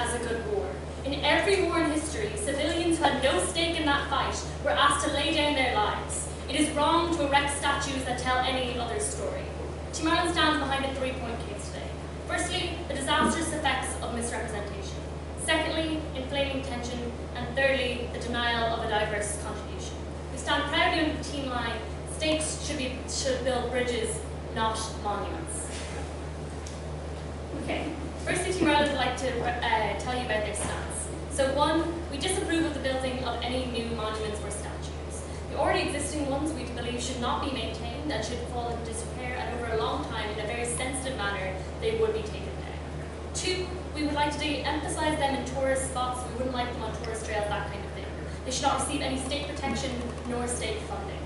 as a good war. In every war in history, civilians who had no stake in that fight were asked to lay down their lives. It is wrong to erect statues that tell any other story. Team Ireland stands behind a 3-point case today. Firstly, the disastrous effects of misrepresentation. Secondly, inflaming tension. And thirdly, the denial of a diverse contribution. We stand proudly on the team line. States should build bridges, not monuments. Okay, firstly, Team Ireland would like to tell you about their stance. So 1, we disapprove of the building of any new monuments or statues. The already existing ones we believe should not be maintained and should fall into disrepair, and over a long time, in a very sensitive manner, they would be taken down. 2, we would like to de-emphasize them in tourist spots. We wouldn't like them on tourist trails, that kind of thing. They should not receive any state protection nor state funding.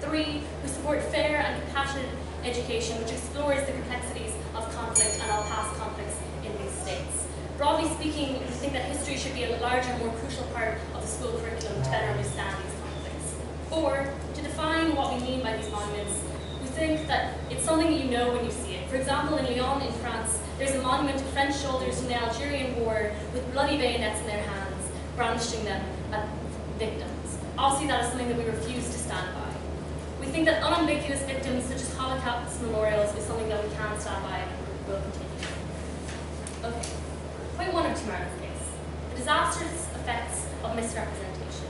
3, we support fair and compassionate education which explores the complexities of conflict and all past conflicts in these states. Broadly speaking, we think that history should be a larger, more crucial part of the school curriculum to better understand these conflicts. 4, to define what we mean by these monuments, we think that it's something you know when you see it. For example, in Lyon in France, there's a monument to French soldiers from the Algerian War with bloody bayonets in their hands, brandishing them at victims. Obviously, that is something that we refuse to stand by. We think that unambiguous victims such as Holocaust memorials is something that we can stand by and will continue. Okay, point 1 of Team Ireland's case, the disastrous effects of misrepresentation.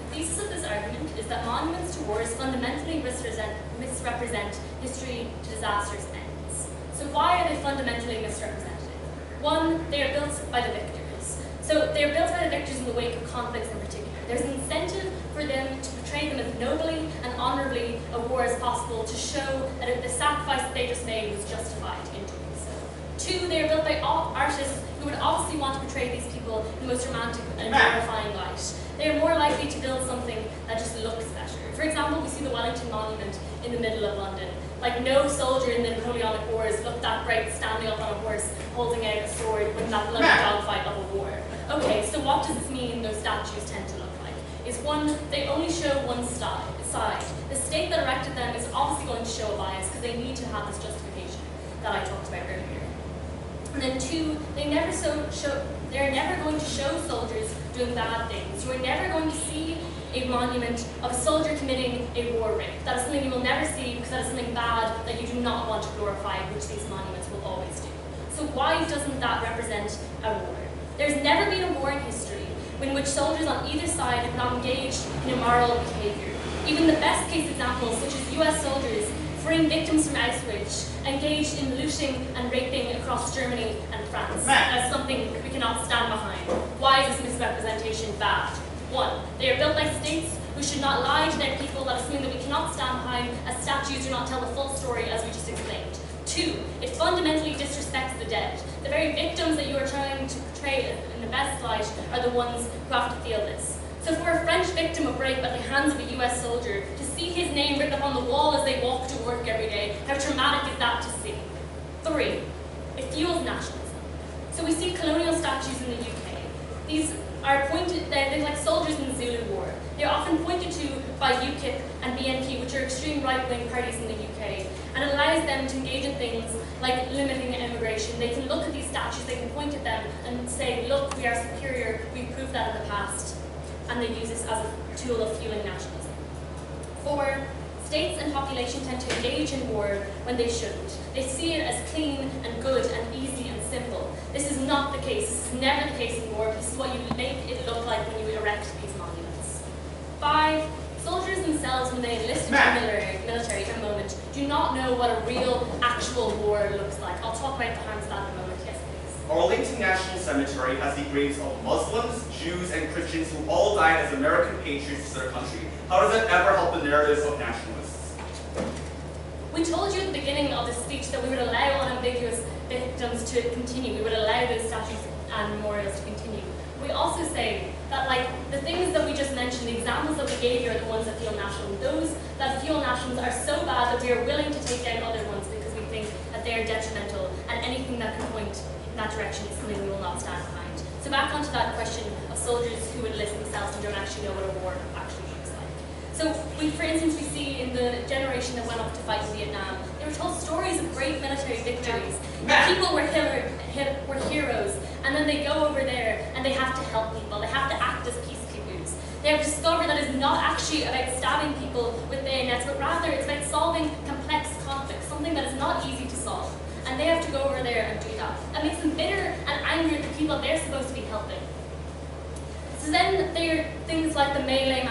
The thesis of this argument is that monuments to wars fundamentally misrepresent history to disastrous ends. So why are they fundamentally misrepresented? 1, they are built by the victors. So they are built by the victors in the wake of conflicts in particular. There's an incentive for them to portray them as nobly and honorably a war as possible to show that the sacrifice that they just made was justified in doing so. 2, they are built by artists who would obviously want to portray these people in the most romantic and glorifying light. They are more likely to build something that just looks better. For example, we see the Wellington Monument in the middle of London. Like, no soldier in the Napoleonic Wars looked that great standing up on a horse, holding out a sword, with that bloody dogfight of a war. Okay, so what does this mean those statues tend to look like? Is 1, they only show one side. The state that erected them is obviously going to show a bias because they need to have this justification that I talked about earlier. And then 2, they're never going to show soldiers doing bad things. You are never going to see a monument of a soldier committing a war rape. That is something you will never see because that is something bad that you do not want to glorify, which these monuments will always do. So why doesn't that represent a war? There's never been a war in history in which soldiers on either side have not engaged in immoral behavior. Even the best case examples, such as US soldiers freeing victims from Auschwitz, engaged in looting and raping across Germany and France, as something we cannot stand behind. Why is this misrepresentation bad? 1, they are built by states who should not lie to their people. That is something that we cannot stand behind, as statues do not tell the full story, as we just explained. 2, it fundamentally disrespects the dead. The very victims that you are trying to portray in the best light are the ones who have to feel this. So for a French victim of rape at the hands of a US soldier, to see his name written up on the wall as they walk to work every day, how traumatic is that to see? 3, it fuels nationalism. So we see colonial statues in the UK. These are they're like soldiers in the Zulu War. They're often pointed to by UKIP and BNP, which are extreme right-wing parties in the UK, and it allows them to engage in things like limiting immigration. They can look at these statues, they can point at them and say, look, we are superior, we've proved that in the past, and they use this as a tool of fueling nationalism. 4, states and population tend to engage in war when they shouldn't. They see it as clean and good and easy and simple. This is not the case. This is never the case in war. This is what you make it look like when you erect these monuments. 5, soldiers themselves, when they enlist into the military in a moment, do not know what a real, actual war looks like. I'll talk about the harms of that in a moment. Yes, please. Arlington National Cemetery has the graves of Muslims, Jews, and Christians who all died as American patriots to their country. How does that ever help the narratives of nationalists? We told you at the beginning of the speech that we would allow unambiguous victims to continue. We would allow those statues and memorials to continue. We also say that, like, the things that we just mentioned, the examples that we gave you are the ones that feel national. Those that feel national are so bad that we are willing to take down other ones because we think that they are detrimental, and anything that can point in that direction is something we will not stand behind. So back onto that question of soldiers who would enlist themselves and don't actually know what a war actually looks like. So for instance, we see in the generation that went off to fight in Vietnam, they were told stories of great military victories. That people were heroes, and then they go over there and they have to help people. They have to act as peacekeepers. They have discovered that it's not actually about stabbing people with bayonets, but rather it's about solving complex conflicts, something that is not easy to solve. And they have to go over there and do that. That makes them bitter and angry at the people they're supposed to be helping. So then there are things like the My Lai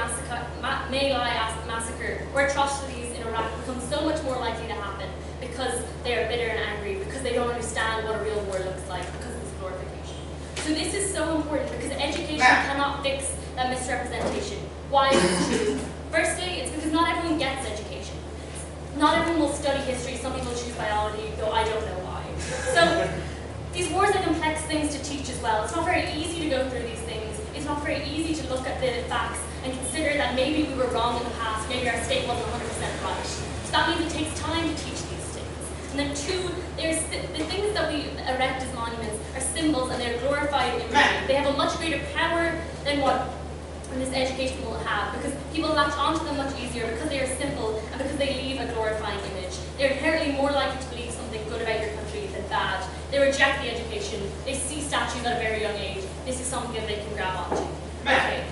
massacre, where atrocities in Iraq become so much more likely to happen because they are bitter and angry, because they don't understand what a real war looks like, because of this glorification. So this is so important because education cannot fix that misrepresentation. Why is it true? Firstly, it's because not everyone gets education. Not everyone will study history. Some people choose biology, though I don't know why. So these wars are complex things to teach as well. It's not very easy to go through these things. It's not very easy to look at the facts and consider that maybe we were wrong in the past, maybe our state wasn't 100% right. So that means it takes time to teach these things. And then two, there's the things that we erect as monuments are symbols and they're glorified imagery. They have a much greater power than what this education will have, because people latch onto them much easier because they are simple and because they leave a glorifying image. They're inherently more likely to believe something good about your country than bad. They reject the education. They see statues at a very young age. This is something that they can grab onto. Okay.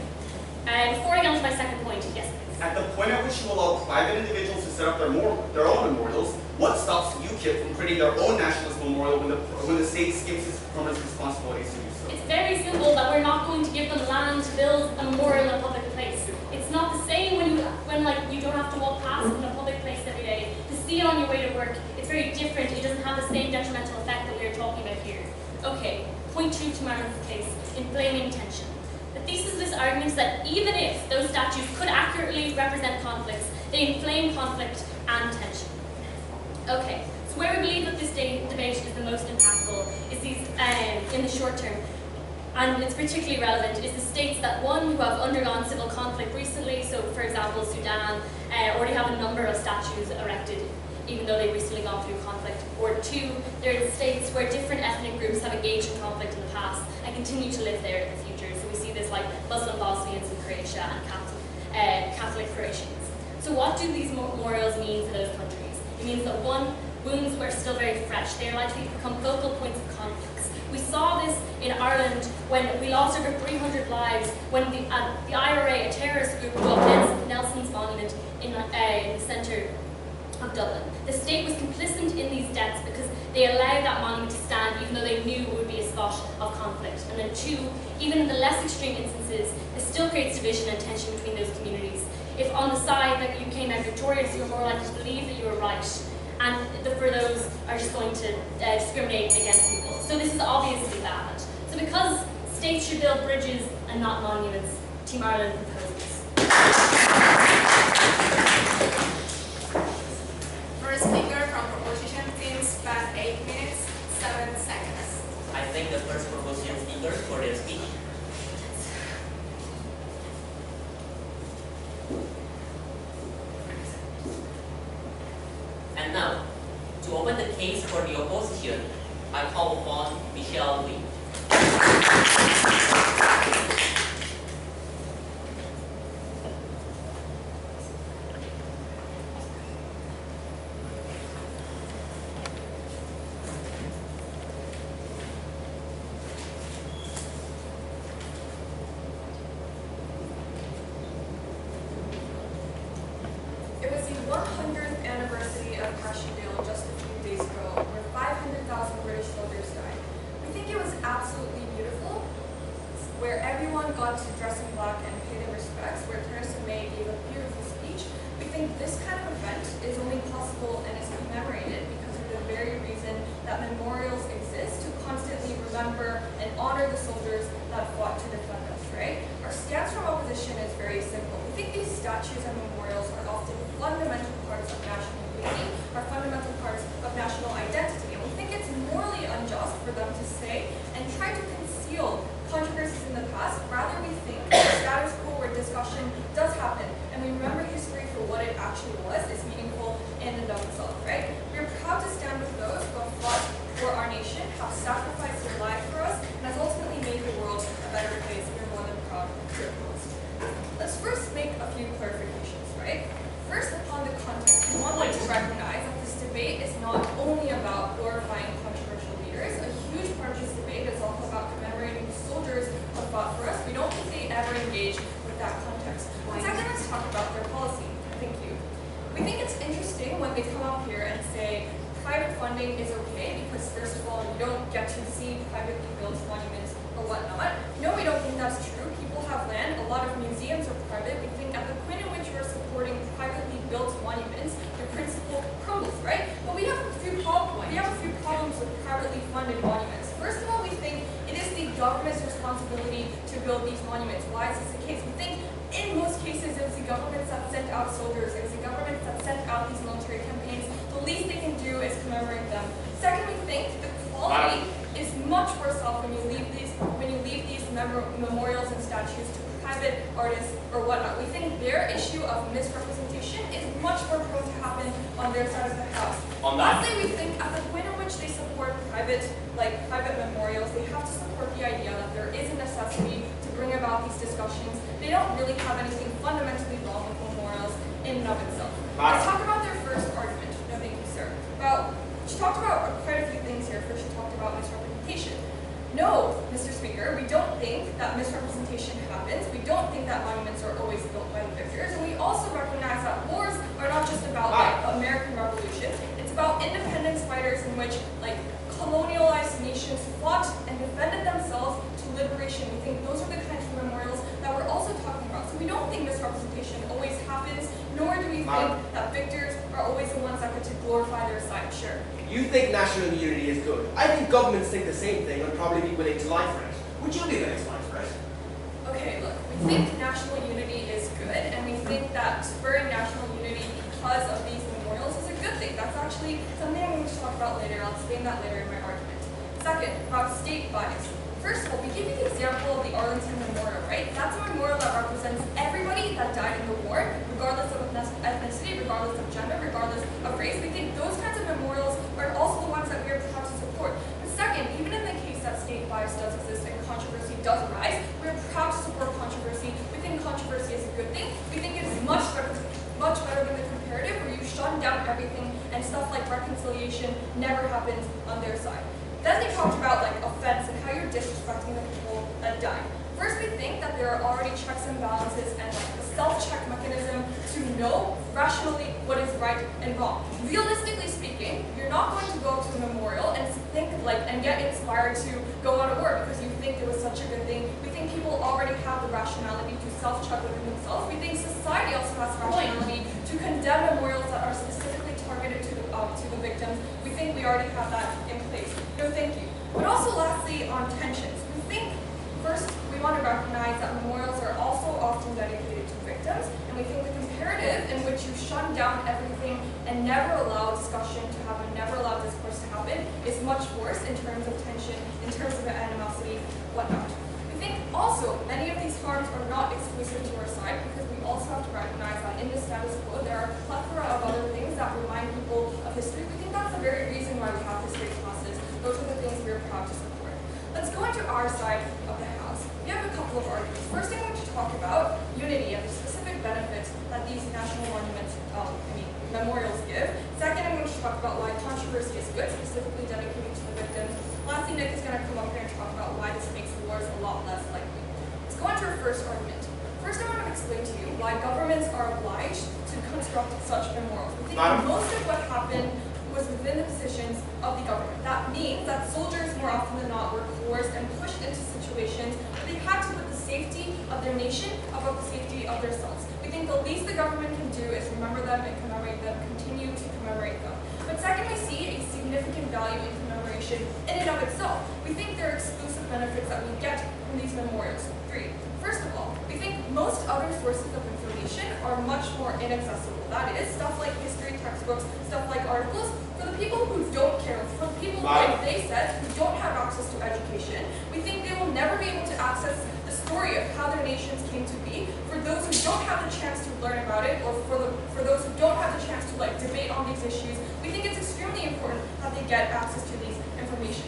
Before I get on to my second point, yes, please. At the point at which you allow private individuals to set up their own memorials, what stops UKIP from creating their own nationalist memorial when the state skips from its responsibilities to do so? It's very simple that we're not going to give them land to build a memorial in a public place. It's not the same when you don't have to walk past in a public place every day. To see it on your way to work, it's very different. It doesn't have the same detrimental effect that we're talking about here. Okay, point 2 to Martin's case, inflaming tension. The thesis of this argument is that even if those statues could accurately represent conflicts, they inflame conflict and tension. Okay, so where we believe that this debate is the most impactful is these, in the short term, and it's particularly relevant, is the states that, one, who have undergone civil conflict recently, so for example Sudan, already have a number of statues erected even though they've recently gone through conflict, or two, there are states where different ethnic groups have engaged in conflict in the past and continue to live there in the future. So we see this like Muslim Bosnians in Croatia and Catholic Croatians. So what do these memorials mean for those countries? It means that, one, wounds were still very fresh. They are likely to become focal points of conflicts. We saw this in Ireland when we lost over 300 lives when the IRA, a terrorist group, blew up Nelson's monument in the centre of Dublin. The state was complicit in these deaths because they allowed that monument to stand even though they knew it would be a spot of conflict. And then two, even in the less extreme instances, it still creates division and tension between those communities. If on the side that you came out victorious, you're more likely to believe that you were right, and for those are just going to discriminate against people. So this is obviously bad. So because states should build bridges and not monuments, Team Ireland proposes. First speaker from proposition team span 8 minutes, 7 seconds. I thank the first proposition speakers for their speech. And now, to open the case for the opposition, I call upon Michelle Lee. It was the 100th anniversary of Passchendaele just a few days ago, where 500,000 British soldiers died. We think it was absolutely beautiful, where everyone got to dress in black and pay their respects, where Theresa May gave a beautiful speech. We think this kind of event is only possible and is commemorated because of the very reason that memorials exist, to constantly remember and honor the soldiers that fought to defend us, right? Our stance from opposition is very simple. We think these statues and memorials are often fundamental parts of national unity, are fundamental parts of national identity. And we think it's morally unjust for them to say and try to conceal controversies in the past. Rather, we think the status quo where discussion does happen and we remember history for what it actually was is meaningful in and of itself, right? We're proud to stand with those who have fought for our nation, have sacrificed their life for us, and has ultimately made the world a better place. We're more than proud to oppose. Let's first make a few clarifications, right? First, upon the context, we want to recognize that this debate is not only about glorifying controversial leaders. A huge part of this debate is also about get to see privately built monuments or whatnot. No, we don't think that's true. People have land. A lot of museums are private. We think at the point in which we're supporting privately built monuments, the principle crumbles, right? But we have a few problems with privately funded monuments. First of all, we think it is the government's responsibility to build these monuments. Why is this the case? We think in most cases it was the governments that sent out soldiers, it was the governments that sent out these military campaigns. The least they can do is commemorate them. Second, we think the quality is much worse off when you leave these memorials and statues to private artists or whatnot. We think their issue of misrepresentation is much more prone to happen on their side of the house. Lastly, we think at the point in which they support private memorials, they have to support the idea that there is a necessity to bring about these discussions. They don't really have anything fundamentally wrong with memorials in and of itself. Let's talk about their first argument. No, thank you, sir. She talked about quite a few things here. First, she talked about misrepresentation. No, Mr. Speaker, we don't think that misrepresentation happens. We don't think that monuments are always built by the victors. And we also recognize that wars are not just about the American Revolution. It's about independence fighters in which colonialized nations fought and defended themselves to liberation. We think those are the kinds of memorials that we're also talking about. So we don't think misrepresentation always happens, nor do we think that victors are always the ones that get to glorify their side. Sure. You think national unity is good. I think governments think the same thing and would probably be willing to lie for it. Would you be willing to lie for it? Okay, look, we think national unity is good, and we think that spurring national unity because of these memorials is a good thing. That's actually something I'm going to talk about later. I'll explain that later in my argument. Second, about state bias. First of all, we give you the example of the Arlington Memorial, right? That's a memorial that represents everybody that died in the war, regardless of ethnicity, regardless of gender, regardless of race. We think those kinds of memorials are also the ones that we are proud to support. But second, even in the case that state bias does exist and controversy does arise, we're proud to support controversy. We think controversy is a good thing. We think it is much better than the comparative, where you shut down everything and stuff like reconciliation never happens on their side. Then they talked about offense and how you're disrespecting the people that died. First, we think that there are already checks and balances and a self-check mechanism to know rationally what is right and wrong. Realistically speaking, you're not going to go to a memorial and think and get inspired to go on a war because you think it was such a good thing. We think people already have the rationality to self-check within themselves. We think society also has rationality to condemn memorials that are specifically targeted to the victims. We think we already have that in place. No, thank you. But also lastly, on tensions. We think, first, we want to recognize that memorials are also often dedicated to victims, and we think the comparative in which you shut down everything and never allow discussion to happen, never allow discourse to happen, is much worse in terms of tension, in terms of animosity, whatnot. We think also many of these harms are not exclusive to our side, because we also have to recognize that in the status quo there are a plethora of other things that remind people of history. We think that's the very reason why we have history classes. Those are the things we are proud to support. Let's go into our side of the house. We have a couple of arguments. First, I'm going to talk about unity and the specific benefits that these national monuments, memorials give. Second, I'm going to talk about why controversy is good, specifically dedicated to the victims. Lastly, Nick is going to come up here and talk about why this makes wars a lot less likely. Let's go into our first argument. First, I want to explain to you why governments are obliged to construct such memorials. We think most of what happened was within the decisions of the government. That means that soldiers, more often than not, were coerced and pushed into situations where they had to put the safety of their nation above the safety of themselves. We think the least the government can do is remember them and commemorate them, continue to commemorate them. But second, we see a significant value in commemoration in and of itself. We think there are exclusive benefits that we get from these memorials. First of all, we think most other sources of information are much more inaccessible. That is, stuff like history textbooks, stuff like articles. For the people who don't care, for the people, like they said, who don't have access to education, we think they will never be able to access the story of how their nations came to be. For those who don't have the chance to learn about it, or for those who don't have the chance to debate on these issues, we think it's extremely important that they get access to these information.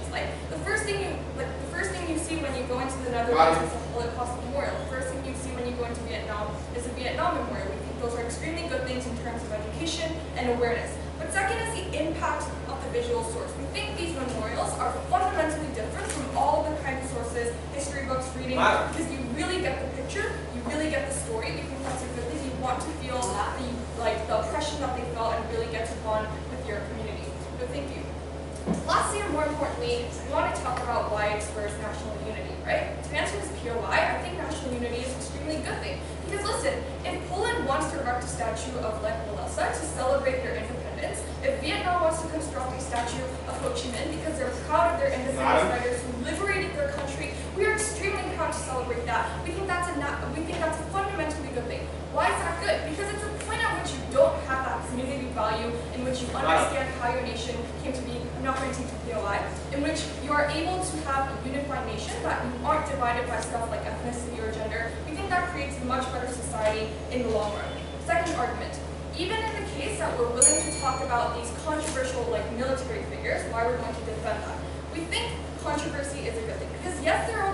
The first thing you see when you go into the Netherlands is the Holocaust Memorial. The first thing you see when you go into Vietnam is the Vietnam Memorial. We think those are extremely good things in terms of education and awareness. But second is the impact of the visual source. We think these memorials are fundamentally different from all of the kinds of sources, history books, reading, because you really get the picture, you really get the story. We think that's a good thing. You want to feel the oppression that they felt and really get to bond with your community. So thank you. Lastly, and more importantly, we want to talk about why it spurs national unity, right? To answer this pure why, I think national unity is an extremely good thing. Because listen, if Poland wants to erect a statue of Lech Walesa to celebrate their independence, if Vietnam wants to construct a statue of Ho Chi Minh because they're proud of their independence fighters who liberated their country, we are extremely proud to celebrate that. We think that's a fundamentally good thing. Why is that good? Because it's a point at which you don't have that community value, in which you understand how your nation came to be. I'm not going to teach you POI, in which you are able to have a unified nation that you aren't divided by stuff like ethnicity or gender. We think that creates a much better society in the long run. Second argument. Even in the case that we're willing to talk about these controversial military figures, why we're going to defend that. We think controversy is a good thing. Because yes, there are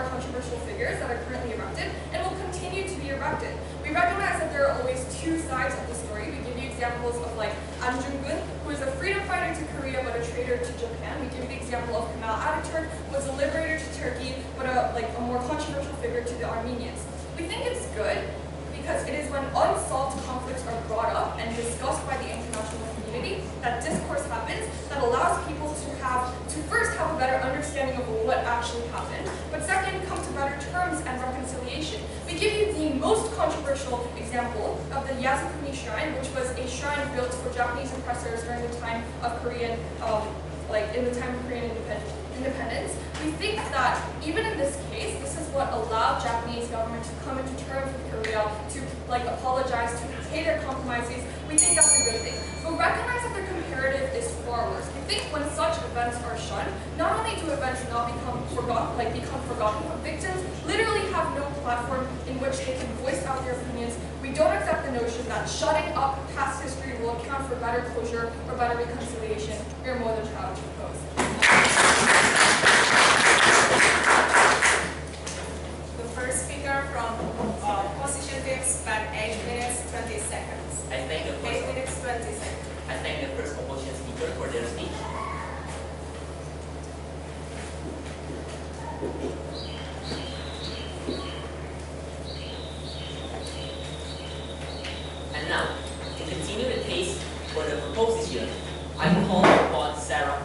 controversial figures that are currently erected and will continue to be erected. We recognize that there are always two sides of the story. We give you examples of An Jung-gun, who is a freedom fighter to Korea but a traitor to Japan. We give you the example of Kemal Ataturk, who was a liberator to Turkey but a more controversial figure to the Armenians. We think it's good because it is when unsolved conflicts are brought up and discussed by the international community that discourse happens that allows people to first have a better understanding of what actually happened, but second, come to better terms and reconciliation. We give you the most controversial example of the Yasukuni Shrine, which was a shrine built for Japanese oppressors during the time of Korean, independence. We think that even in this case, this is what allowed Japanese government to come into terms with Korea, to apologize, to pay their compromises. We think that's a good thing. But recognize that the comparative is far worse. We think when such events are shunned, not only do events not become forgotten, but victims literally have no platform in which they can voice out their opinions. We don't accept the notion that shutting up past history will account for better closure or better reconciliation. We are more than proud to oppose. The first speaker from opposition team spent 8 minutes 20 seconds. I thank the 8 first, minutes 20 seconds. I thank the first opposition speaker for their speech. And now, to continue the case for the proposition, I call upon Sarah.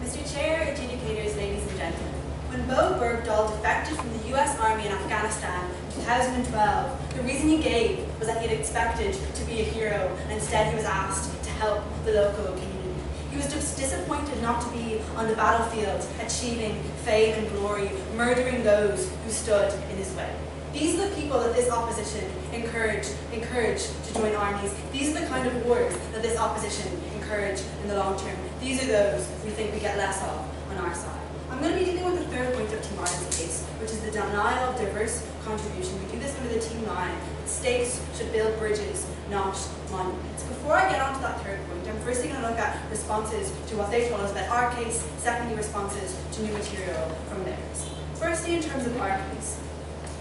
Mr. Chair, adjudicators, ladies and gentlemen, when Bo Bergdahl defected from the US Army in Afghanistan in 2012, the reason he gave was that he had expected to be a hero, and instead he was asked to help the local community. He was just disappointed not to be on the battlefield, achieving fame and glory, murdering those who stood in his way. These are the people that this opposition encourage to join armies. These are the kind of wars that this opposition encourage in the long term. These are those we think we get less of on our side. I'm going to be dealing with the third point of Team Ireland's case, which is the denial of diverse contribution. We do this under the Team line. States should build bridges, not monuments. Before I get on to that third point, I'm firstly going to look at responses to what they told us about our case, secondly responses to new material from theirs. Firstly, in terms of our case,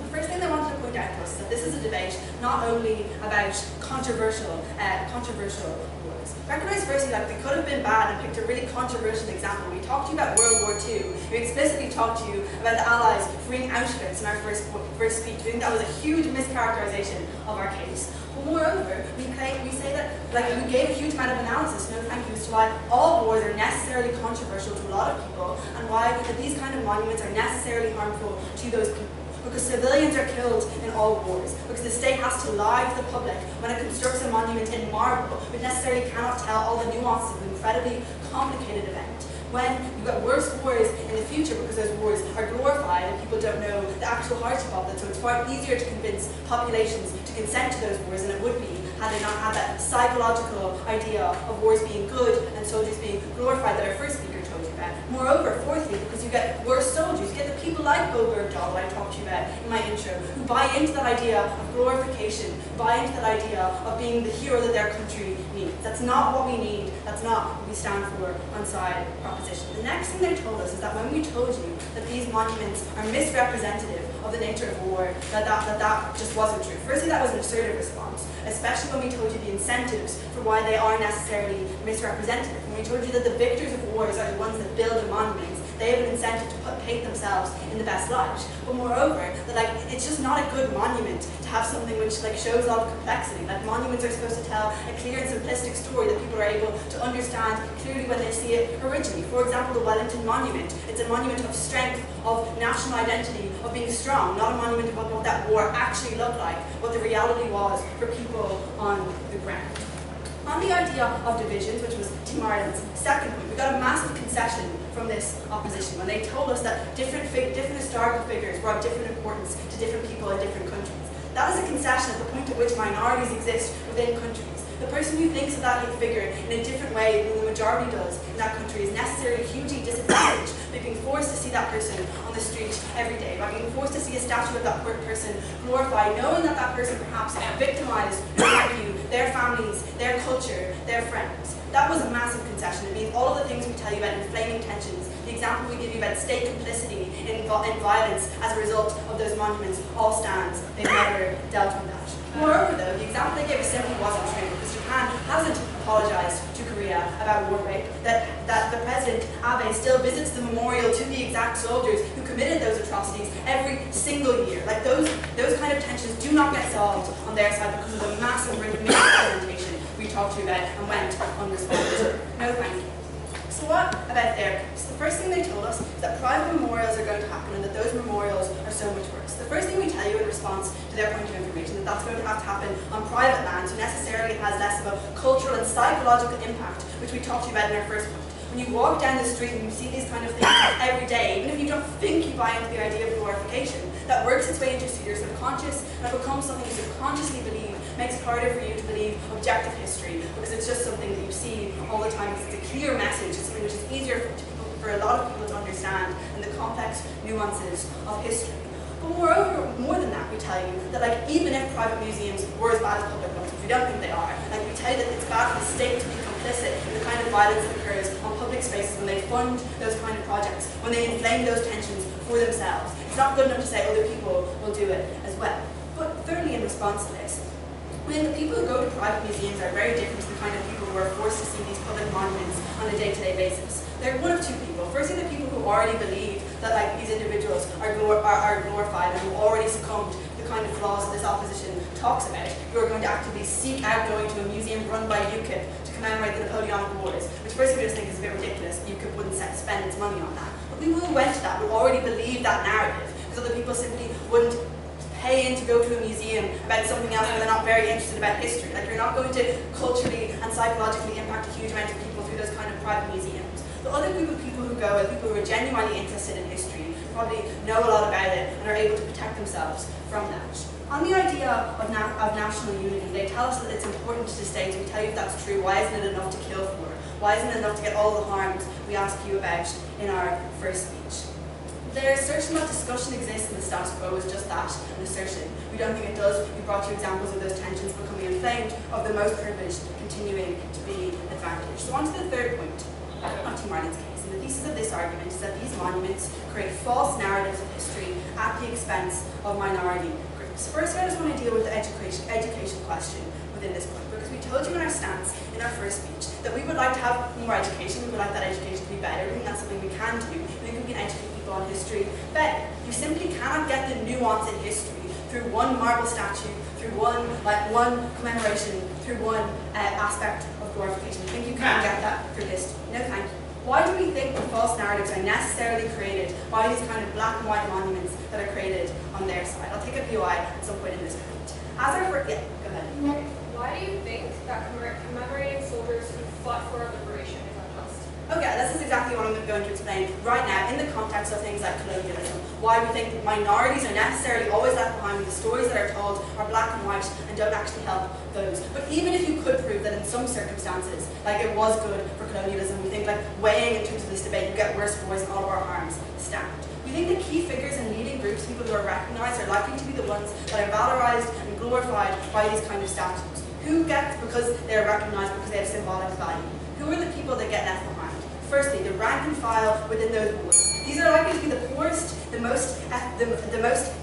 the first thing they wanted to point out to us is that this is a debate not only about controversial wars. Recognize firstly that we could have been bad and picked a really controversial example. We talked to you about World War II. We explicitly talked to you about the Allies freeing Auschwitz in our first speech. We think that was a huge mischaracterization of our case. But moreover, we say that we gave a huge amount of analysis, no thank you, as to why all wars are necessarily controversial to a lot of people, and why that these kind of monuments are necessarily harmful to those people. Because civilians are killed in all wars. Because the state has to lie to the public when it constructs a monument in marble, but necessarily cannot tell all the nuances of an incredibly complicated event. When you've got worse wars in the future because those wars are glorified and people don't know the actual hardship of it, so it's far easier to convince populations to consent to those wars than it would be had they not had that psychological idea of wars being good and soldiers being glorified that our first speaker told you about. Moreover, fourthly, because you get worse soldiers, you get the people like Bo Bergdahl that I talked to you about in my intro, who buy into that idea of glorification, buy into that idea of being the hero that their country needs. That's not what we need. That's not not what we stand for on side proposition. The next thing they told us is that when we told you that these monuments are misrepresentative of the nature of war, that just wasn't true. Firstly, that was an assertive response, especially when we told you the incentives for why they are necessarily misrepresentative. When we told you that the victors of wars are the ones that build the monuments, they have an incentive to paint themselves in the best light. But moreover, that it's just not a good monument to have something which shows a lot of complexity. Monuments are supposed to tell a clear and simplistic story that people are able to understand clearly when they see it originally. For example, the Wellington Monument. It's a monument of strength, of national identity, of being strong, not a monument about what that war actually looked like, what the reality was for people on the ground. On the idea of divisions, which was Team Ireland's second point, we got a massive concession from this opposition when they told us that different historical figures were of different importance to different people in different countries. That is a concession at the point at which minorities exist within countries. The person who thinks of that figure in a different way than the majority does in that country is necessarily hugely disadvantaged by being forced to see that person on the street every day, by being forced to see a statue of that person glorified, knowing that that person perhaps victimized their families, their culture, their friends. That was a massive concession. It means all of the things we tell you about inflaming tensions, the example we give you about state complicity in violence as a result of those monuments all stands. They've never dealt with that. Moreover, though, the example they gave us simply wasn't true, because Japan hasn't apologized to Korea about war rape, that the President Abe still visits the memorial to the exact soldiers who committed those atrocities every single year. Those kind of tensions do not get solved on their side because of the massive misrepresentation we talked to you about and went unresponded to. No thank you. So what about their case? The first thing they told us is that private memorials are going to happen and that those memorials are so much worse. The first thing we tell you in response to their point of information is that that's going to have to happen on private land, so necessarily it has less of a cultural and psychological impact, which we talked to you about in our first point. When you walk down the street and you see these kind of things every day, even if you don't think you buy into the idea of glorification, that works its way into your subconscious and it becomes something you subconsciously believe, makes it harder for you to believe objective history because it's just something that you see all the time. It's a clear message, it's something which is easier for a lot of people to understand than the complex nuances of history. But moreover, more than that, we tell you that even if private museums were as bad as public ones, which we don't think they are, we tell you that it's bad for the state to be complicit in the kind of violence that occurs on public spaces when they fund those kind of projects, when they inflame those tensions for themselves. It's not good enough to say other people will do it as well. But thirdly, in response to this, the people who go to private museums are very different to the kind of people who are forced to see these public monuments on a day-to-day basis. They're one of two people. Firstly, the people who already believe that these individuals are glorified and who already succumbed to the kind of flaws that this opposition talks about, who are going to actively seek out going to a museum run by UKIP to commemorate the Napoleonic Wars, which firstly we just think is a bit ridiculous. UKIP wouldn't spend its money on that. But people who went to that would already believe that narrative, because other people simply wouldn't pay in to go to a museum about something else and they're not very interested about history. You're not going to culturally and psychologically impact a huge amount of people through those kind of private museums. The other group of people who go are people who are genuinely interested in history, probably know a lot about it and are able to protect themselves from that. On the idea of national unity, they tell us that it's important to states. We tell you if that's true, why isn't it enough to kill for? Why isn't it enough to get all the harms we asked you about in our first speech? Their assertion that discussion exists in the status quo is just that, an assertion. We don't think it does. We brought you examples of those tensions becoming inflamed, of the most privileged continuing to be advantaged. So on to the third point, on Team Ireland's case. And the thesis of this argument is that these monuments create false narratives of history at the expense of minority groups. First, I just want to deal with the education question within this point, because we told you in our stance in our first speech that we would like to have more education, we would like that education to be better, we think that's something we can do, we think we can educate people on history better. You simply cannot get the nuance in history through one marble statue, through one commemoration, through one aspect of glorification. I think you can get that through history. No thank you. Why do we think the false narratives are necessarily created by these kind of black and white monuments that are created on their side? I'll take a POI at some point in this point. As our first, yeah, go ahead. Why do you think that commemorating soldiers who fought for our liberation is unjust? Okay, this is exactly what I'm going to explain right now in the context of things like colonialism. Why we think that minorities are necessarily always left behind when the stories that are told are black and white and don't actually help those. But even if you could prove that in some circumstances, it was good for colonialism, we think weighing in terms of this debate, you get worse boys and all of our harms stand. We think the key figures and leading groups, people who are recognised, are likely to be the ones that are valorised and glorified by these kind of statues. Who gets because they're recognised because they have symbolic value? Who are the people people that get left behind. Firstly, the rank and file within those wards. These are likely to be the poorest, the most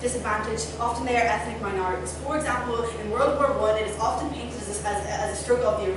disadvantaged. Often they are ethnic minorities. For example, in World War I, it is often painted as a struggle of the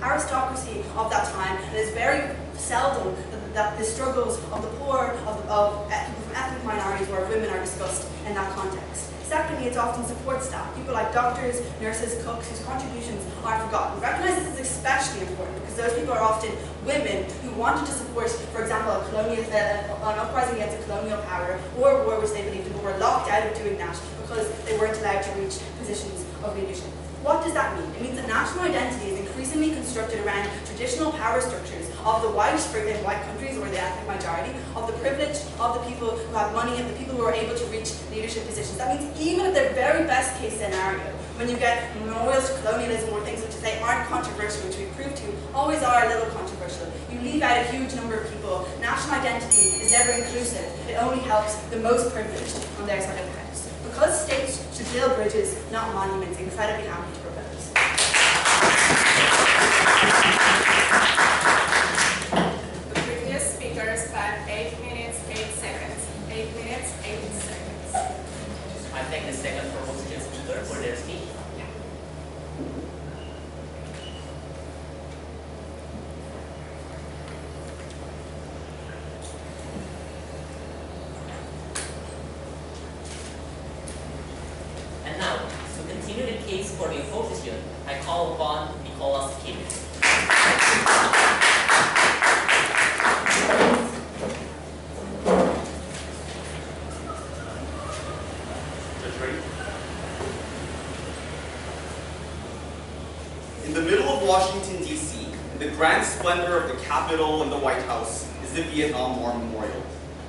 aristocracy of that time, and it's very seldom that the struggles of the poor, of people from ethnic minorities or of women are discussed in that context. Secondly, it's often support staff, people like doctors, nurses, cooks, whose contributions are forgotten. We recognize this is especially important because those people are often women who wanted to support, for example, an uprising against a colonial power or a war which they believed in, but were locked out of doing that because they weren't allowed to reach positions of leadership. What does that mean? It means that national identity is increasingly constructed around traditional power structures of the white countries or the ethnic majority, of the privilege of the people who have money and the people who are able to reach leadership positions. That means even at their very best case scenario, when you get memorials to colonialism or things which they aren't controversial, which we proved to always are a little controversial, you leave out a huge number of people. National identity is never inclusive. It only helps the most privileged on their side of the house. Because states should build bridges, not monuments, incredibly happy to propose. The previous speaker spent 8 minutes, 8 seconds. 8 minutes, 8 seconds. I thank the second proposition speaker for their speech. And now, to continue the case for the opposition, I call upon Nicholas Kim. In the middle of Washington, D.C., in the grand splendor of the Capitol and the White House, is the Vietnam War Memorial.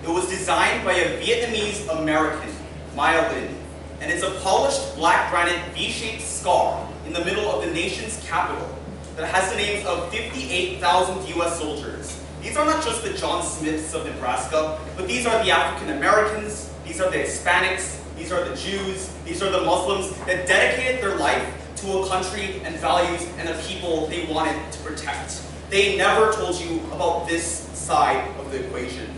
It was designed by a Vietnamese American, Maya Lin, and it's a polished black granite V-shaped scar in the middle of the nation's capital that has the names of 58,000 U.S. soldiers. These are not just the John Smiths of Nebraska, but these are the African Americans, these are the Hispanics, these are the Jews, these are the Muslims that dedicated their life to a country and values and a people they wanted to protect. They never told you about this side of the equation.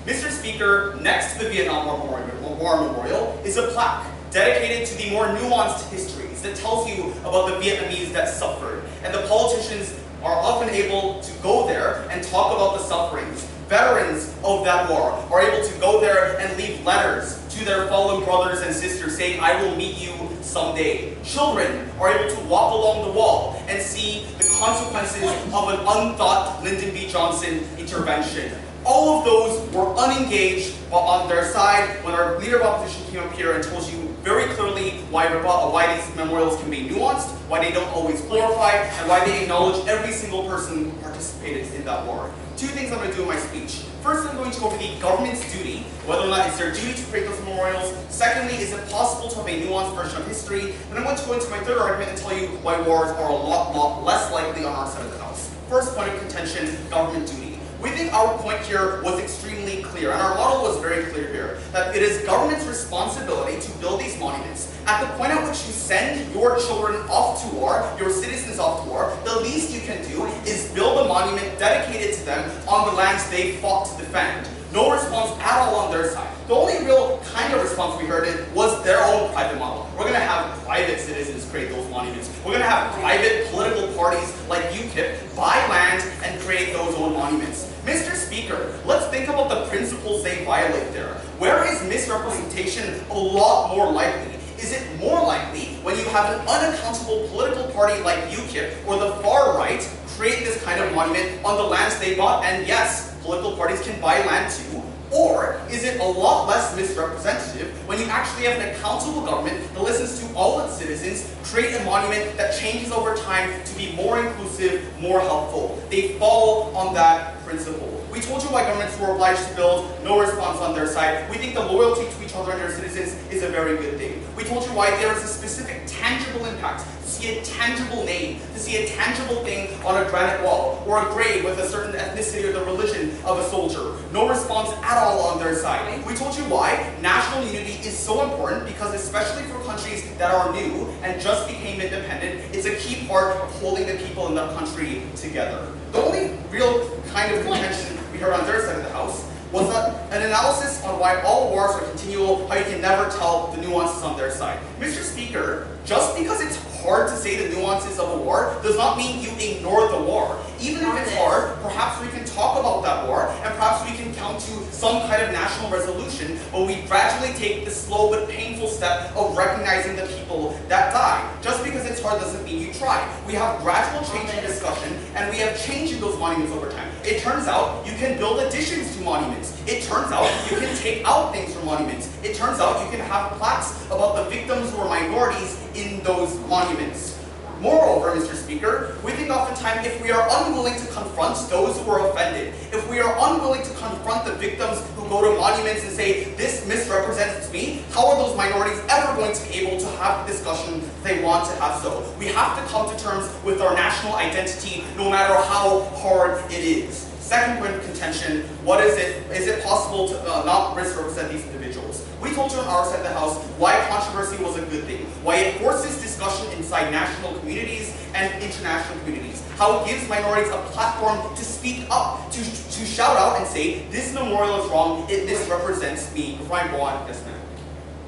Mr. Speaker, next to the Vietnam War Memorial is a plaque dedicated to the more nuanced histories that tells you about the Vietnamese that suffered. And the politicians are often able to go there and talk about the sufferings. Veterans of that war are able to go there and leave letters to their fallen brothers and sisters saying, "I will meet you someday." Children are able to walk along the wall and see the consequences of an unthought Lyndon B. Johnson intervention. All of those were unengaged on their side when our leader of opposition came up here and told you very clearly why these memorials can be nuanced, why they don't always glorify, and why they acknowledge every single person who participated in that war. Two things I'm going to do in my speech. First, I'm going to go over the government's duty, whether or not it's their duty to create those memorials. Secondly, is it possible to have a nuanced version of history? And I'm going to go into my third argument and tell you why wars are a lot less likely on our side of the house. First point of contention, government duty. We think our point here was extremely clear, and our model was very clear here, that it is government's responsibility to build these monuments. At the point at which you send your children off to war, your citizens off to war, the least you can do is build a monument dedicated to them on the lands they fought to defend. No response at all on their side. The only real kind of response we heard was their own private model. We're going to have private citizens create those monuments. We're going to have private political parties like UKIP buy land and create those own monuments. Mr. Speaker, let's think about the principles they violate there. Where is misrepresentation a lot more likely? Is it more likely when you have an unaccountable political party like UKIP or the far right create this kind of monument on the lands they bought? And yes, political parties can buy land too. Or is it a lot less misrepresentative when you actually have an accountable government that listens to all its citizens, create a monument that changes over time to be more inclusive, more helpful? They fall on that principle. We told you why governments were obliged to build, no response on their side. We think the loyalty to each other and their citizens is a very good thing. We told you why there is a specific tangible impact, to see a tangible name, to see a tangible thing on a granite wall, or a grave with a certain ethnicity or the religion of a soldier. No response at all on their side. We told you why national unity is so important because especially for countries that are new and just became independent, it's a key part of holding the people in that country together. The only real kind of contention we heard on their side of the House was that an analysis on why all wars are continual, how you can never tell the nuances on their side. Mr. Speaker, just because it's hard to say the nuances of a war does not mean you ignore the war. Even if it's hard, perhaps we can talk about that war, and perhaps we can come to some kind of national resolution, but we gradually take the slow but painful step of recognizing the people that died. Just because it's hard doesn't mean you tried. We have gradual change in discussion, and we have change in those monuments over time. It turns out you can build additions to monuments. It turns out you can take out things from monuments. It turns out you can have plaques about the victims who are minorities in those monuments. Moreover, Mr. Speaker, we think oftentimes if we are unwilling to confront those who are offended, if we are unwilling to confront the victims who go to monuments and say, this misrepresents me, how are those minorities ever going to be able to have the discussion they want to have so? We have to come to terms with our national identity, no matter how hard it is. Second point of contention, what is it? Is it possible to not misrepresent these individuals? We told you on our side of the House why controversy was a good thing, why it forces discussion inside national communities and international communities, how it gives minorities a platform to speak up, to shout out and say, this memorial is wrong, it misrepresents me. Before I go on, yes ma'am.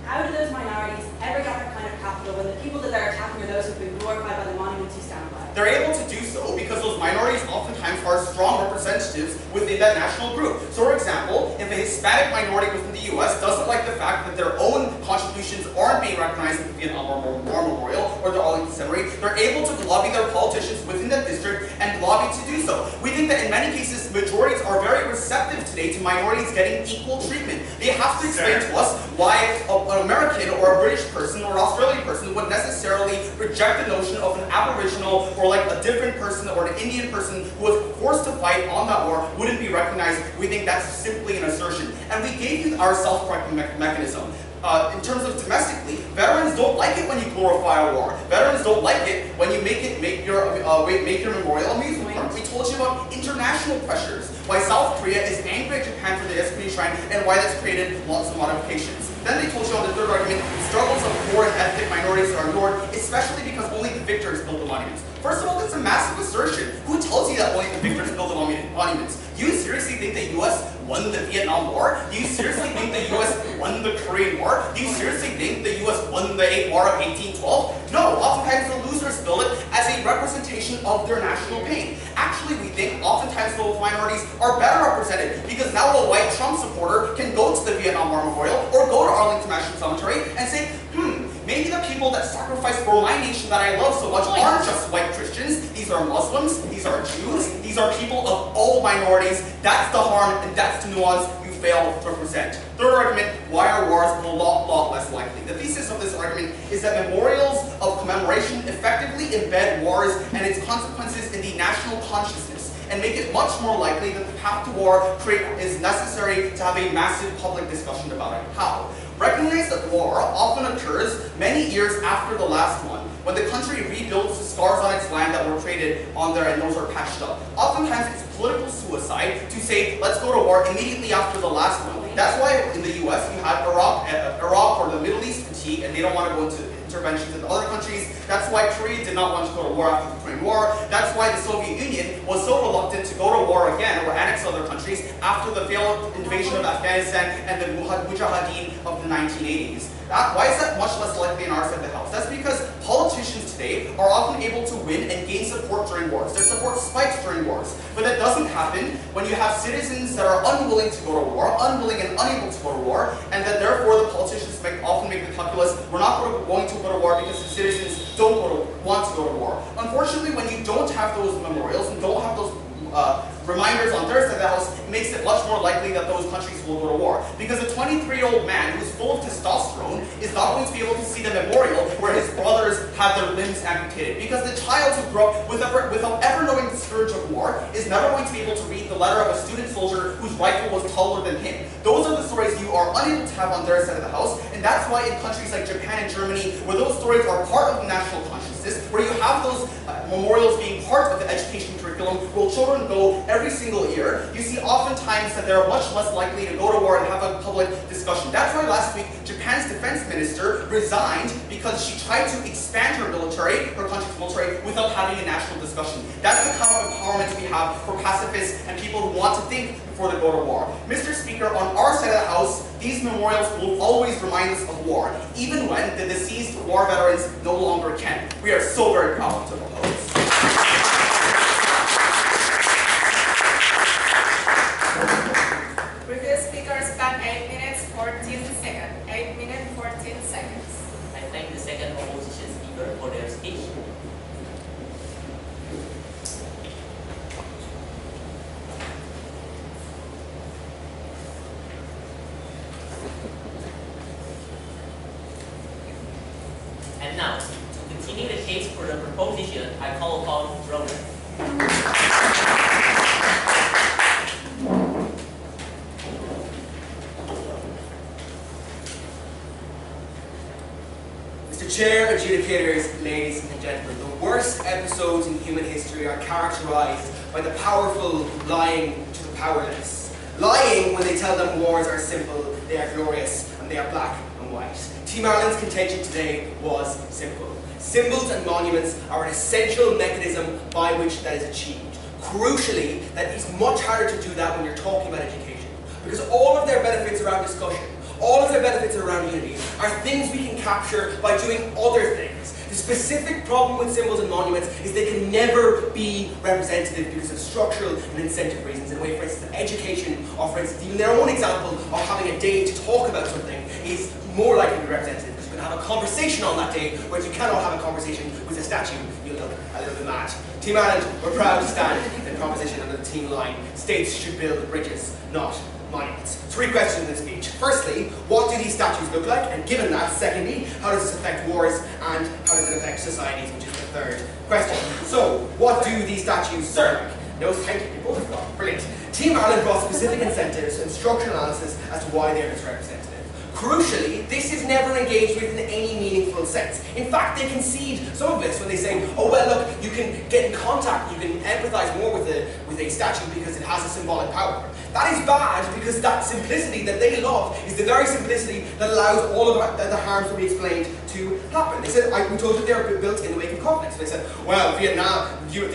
How do those minorities ever get that kind of capital when the people that they're attacking are those who've been glorified by the monuments you stand by? They're able to do so because those minorities oftentimes are strong representatives within that national group. So for example, if a Hispanic minority within the US doesn't like the fact that their own contributions aren't being recognized at the Vietnam War Memorial or the Arlington Cemetery, they're able to lobby their politicians within that district and lobby to do so. We think that in many cases, majorities are very receptive today to minorities getting equal treatment. They have to explain to us why an American or a British person or an Australian person would necessarily reject the notion of an Aboriginal or like a different person or an Indian person who was forced to fight on that war wouldn't be recognized. We think that's simply an assertion. And we gave you our self-correcting mechanism. In terms of domestically, veterans don't like it when you glorify a war. Veterans don't like it when you make your memorial amusement park. We told you about international pressures, why South Korea is angry at Japan for the Yasukuni Shrine, and why that's created lots of modifications. Then they told you on the third argument, struggles of poor and ethnic minorities are ignored, especially because only the victors build the monuments. First of all, that's a massive assertion. Who tells you that only the victors build the monuments? Do you seriously think the U.S. won the Vietnam War? Do you seriously think the U.S. won the Korean War? Do you seriously think the U.S. won the War of 1812? No, oftentimes the losers build it as a representation of their national pain. Actually, we think oftentimes those minorities are better represented because now a white Trump supporter can go to the Vietnam War Memorial or go to Arlington National Cemetery and say, maybe the people that sacrificed for my nation that I love so much aren't just white Christians. These are Muslims, these are Jews, these are people of all minorities. That's the harm and that's the nuance you fail to represent. Third argument, why are wars a lot less likely? The thesis of this argument is that memorials of commemoration effectively embed wars and its consequences in the national consciousness and make it much more likely that the path to war is necessary to have a massive public discussion about it. How? Recognize that war often occurs many years after the last one, when the country rebuilds the scars on its land that were created on there and those are patched up. Oftentimes it's political suicide to say, let's go to war immediately after the last one. That's why in the US you had Iraq or the Middle East fatigue and they don't want to go into interventions in other countries. That's why Korea did not want to go to war after the Korean War. That's why the Soviet Union was so reluctant to go to war again or annex other countries after the failed invasion of Afghanistan and the Mujahideen of the 1980s. Why is that much less likely in our side of the House? That's because politicians today are often able to win and gain support during wars. Their support spikes during wars. But that doesn't happen when you have citizens that are unwilling to go to war, unwilling and unable to go to war, and that therefore the politicians often make the calculus, we're not going to go to war because the citizens don't want to go to war. Unfortunately, when you don't have those memorials and don't have those reminders on their side of the House, it makes it much more likely that those countries will go to war. Because a 23-year-old man who's full of testosterone is not going to be able to see the memorial where his brothers have their limbs amputated. Because the child who grew up without ever knowing the scourge of war is never going to be able to read the letter of a student soldier whose rifle was taller than him. Those are the stories you are unable to have on their side of the House, and that's why in countries like Japan and Germany, where those stories are part of the national consciousness, where you have those memorials being part of the education curriculum, where children go every single year, you see oftentimes that they're much less likely to go to war and have a public discussion. That's why last week Japan's defense minister resigned because because she tried to expand her country's military, without having a national discussion. That's the kind of empowerment we have for pacifists and people who want to think before they go to war. Mr. Speaker, on our side of the House, these memorials will always remind us of war, even when the deceased war veterans no longer can. We are so very proud to propose. Previous speaker spent 8 minutes 14 seconds. 8 minutes 14 seconds. I thank the second opposition speaker for their speech. And now, to continue the case for the proposition, I call upon Ronan. Mr. Chair, adjudicators, ladies and gentlemen, the worst episodes in human history are characterized by the powerful lying to the powerless. Lying when they tell them wars are simple, they are glorious, and they are black and white. Team Ireland's contention today was simple. Symbols and monuments are an essential mechanism by which that is achieved. Crucially, that is much harder to do that when you're talking about education, because all of their benefits around discussion, all of their benefits around unity, are things we can capture by doing other things. The specific problem with symbols and monuments is they can never be representative because of structural and incentive reasons. In a way, for instance, education, or for instance, even their own example of having a day to talk about something is more likely to be representative, because you can have a conversation on that day, whereas you cannot have a conversation with a statue. You'll look a little bit mad. Team Ireland, we're proud to stand in proposition under the team line. States should build bridges, not monuments. 3 questions in the speech. Firstly, what do these statues look like? And given that, secondly, how does this affect wars, and how does it affect societies, which is the 3rd question. So, what do these statues look like? No, thank you. You both have got. Brilliant. Team Ireland brought specific incentives and structural analysis as to why they're misrepresented. Crucially, this is never engaged with in any meaningful sense. In fact, they concede some of this when they say, oh well, look, you can get in contact, you can empathize more with a statue because it has a symbolic power. That is bad because that simplicity that they love is the very simplicity that allows all of the harms that we explained to happen. They said, we told you they were built in the wake of conflicts. They said, well, the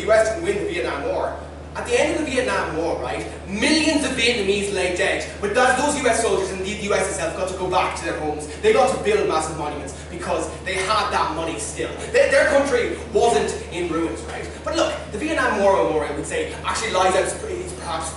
US didn't win the Vietnam War. At the end of the Vietnam War, right, millions of Vietnamese lay dead, but those US soldiers and the US itself got to go back to their homes. They got to build massive monuments because they had that money still. Their country wasn't in ruins, right? But look, the Vietnam War Memorial would say actually lies out, it's perhaps,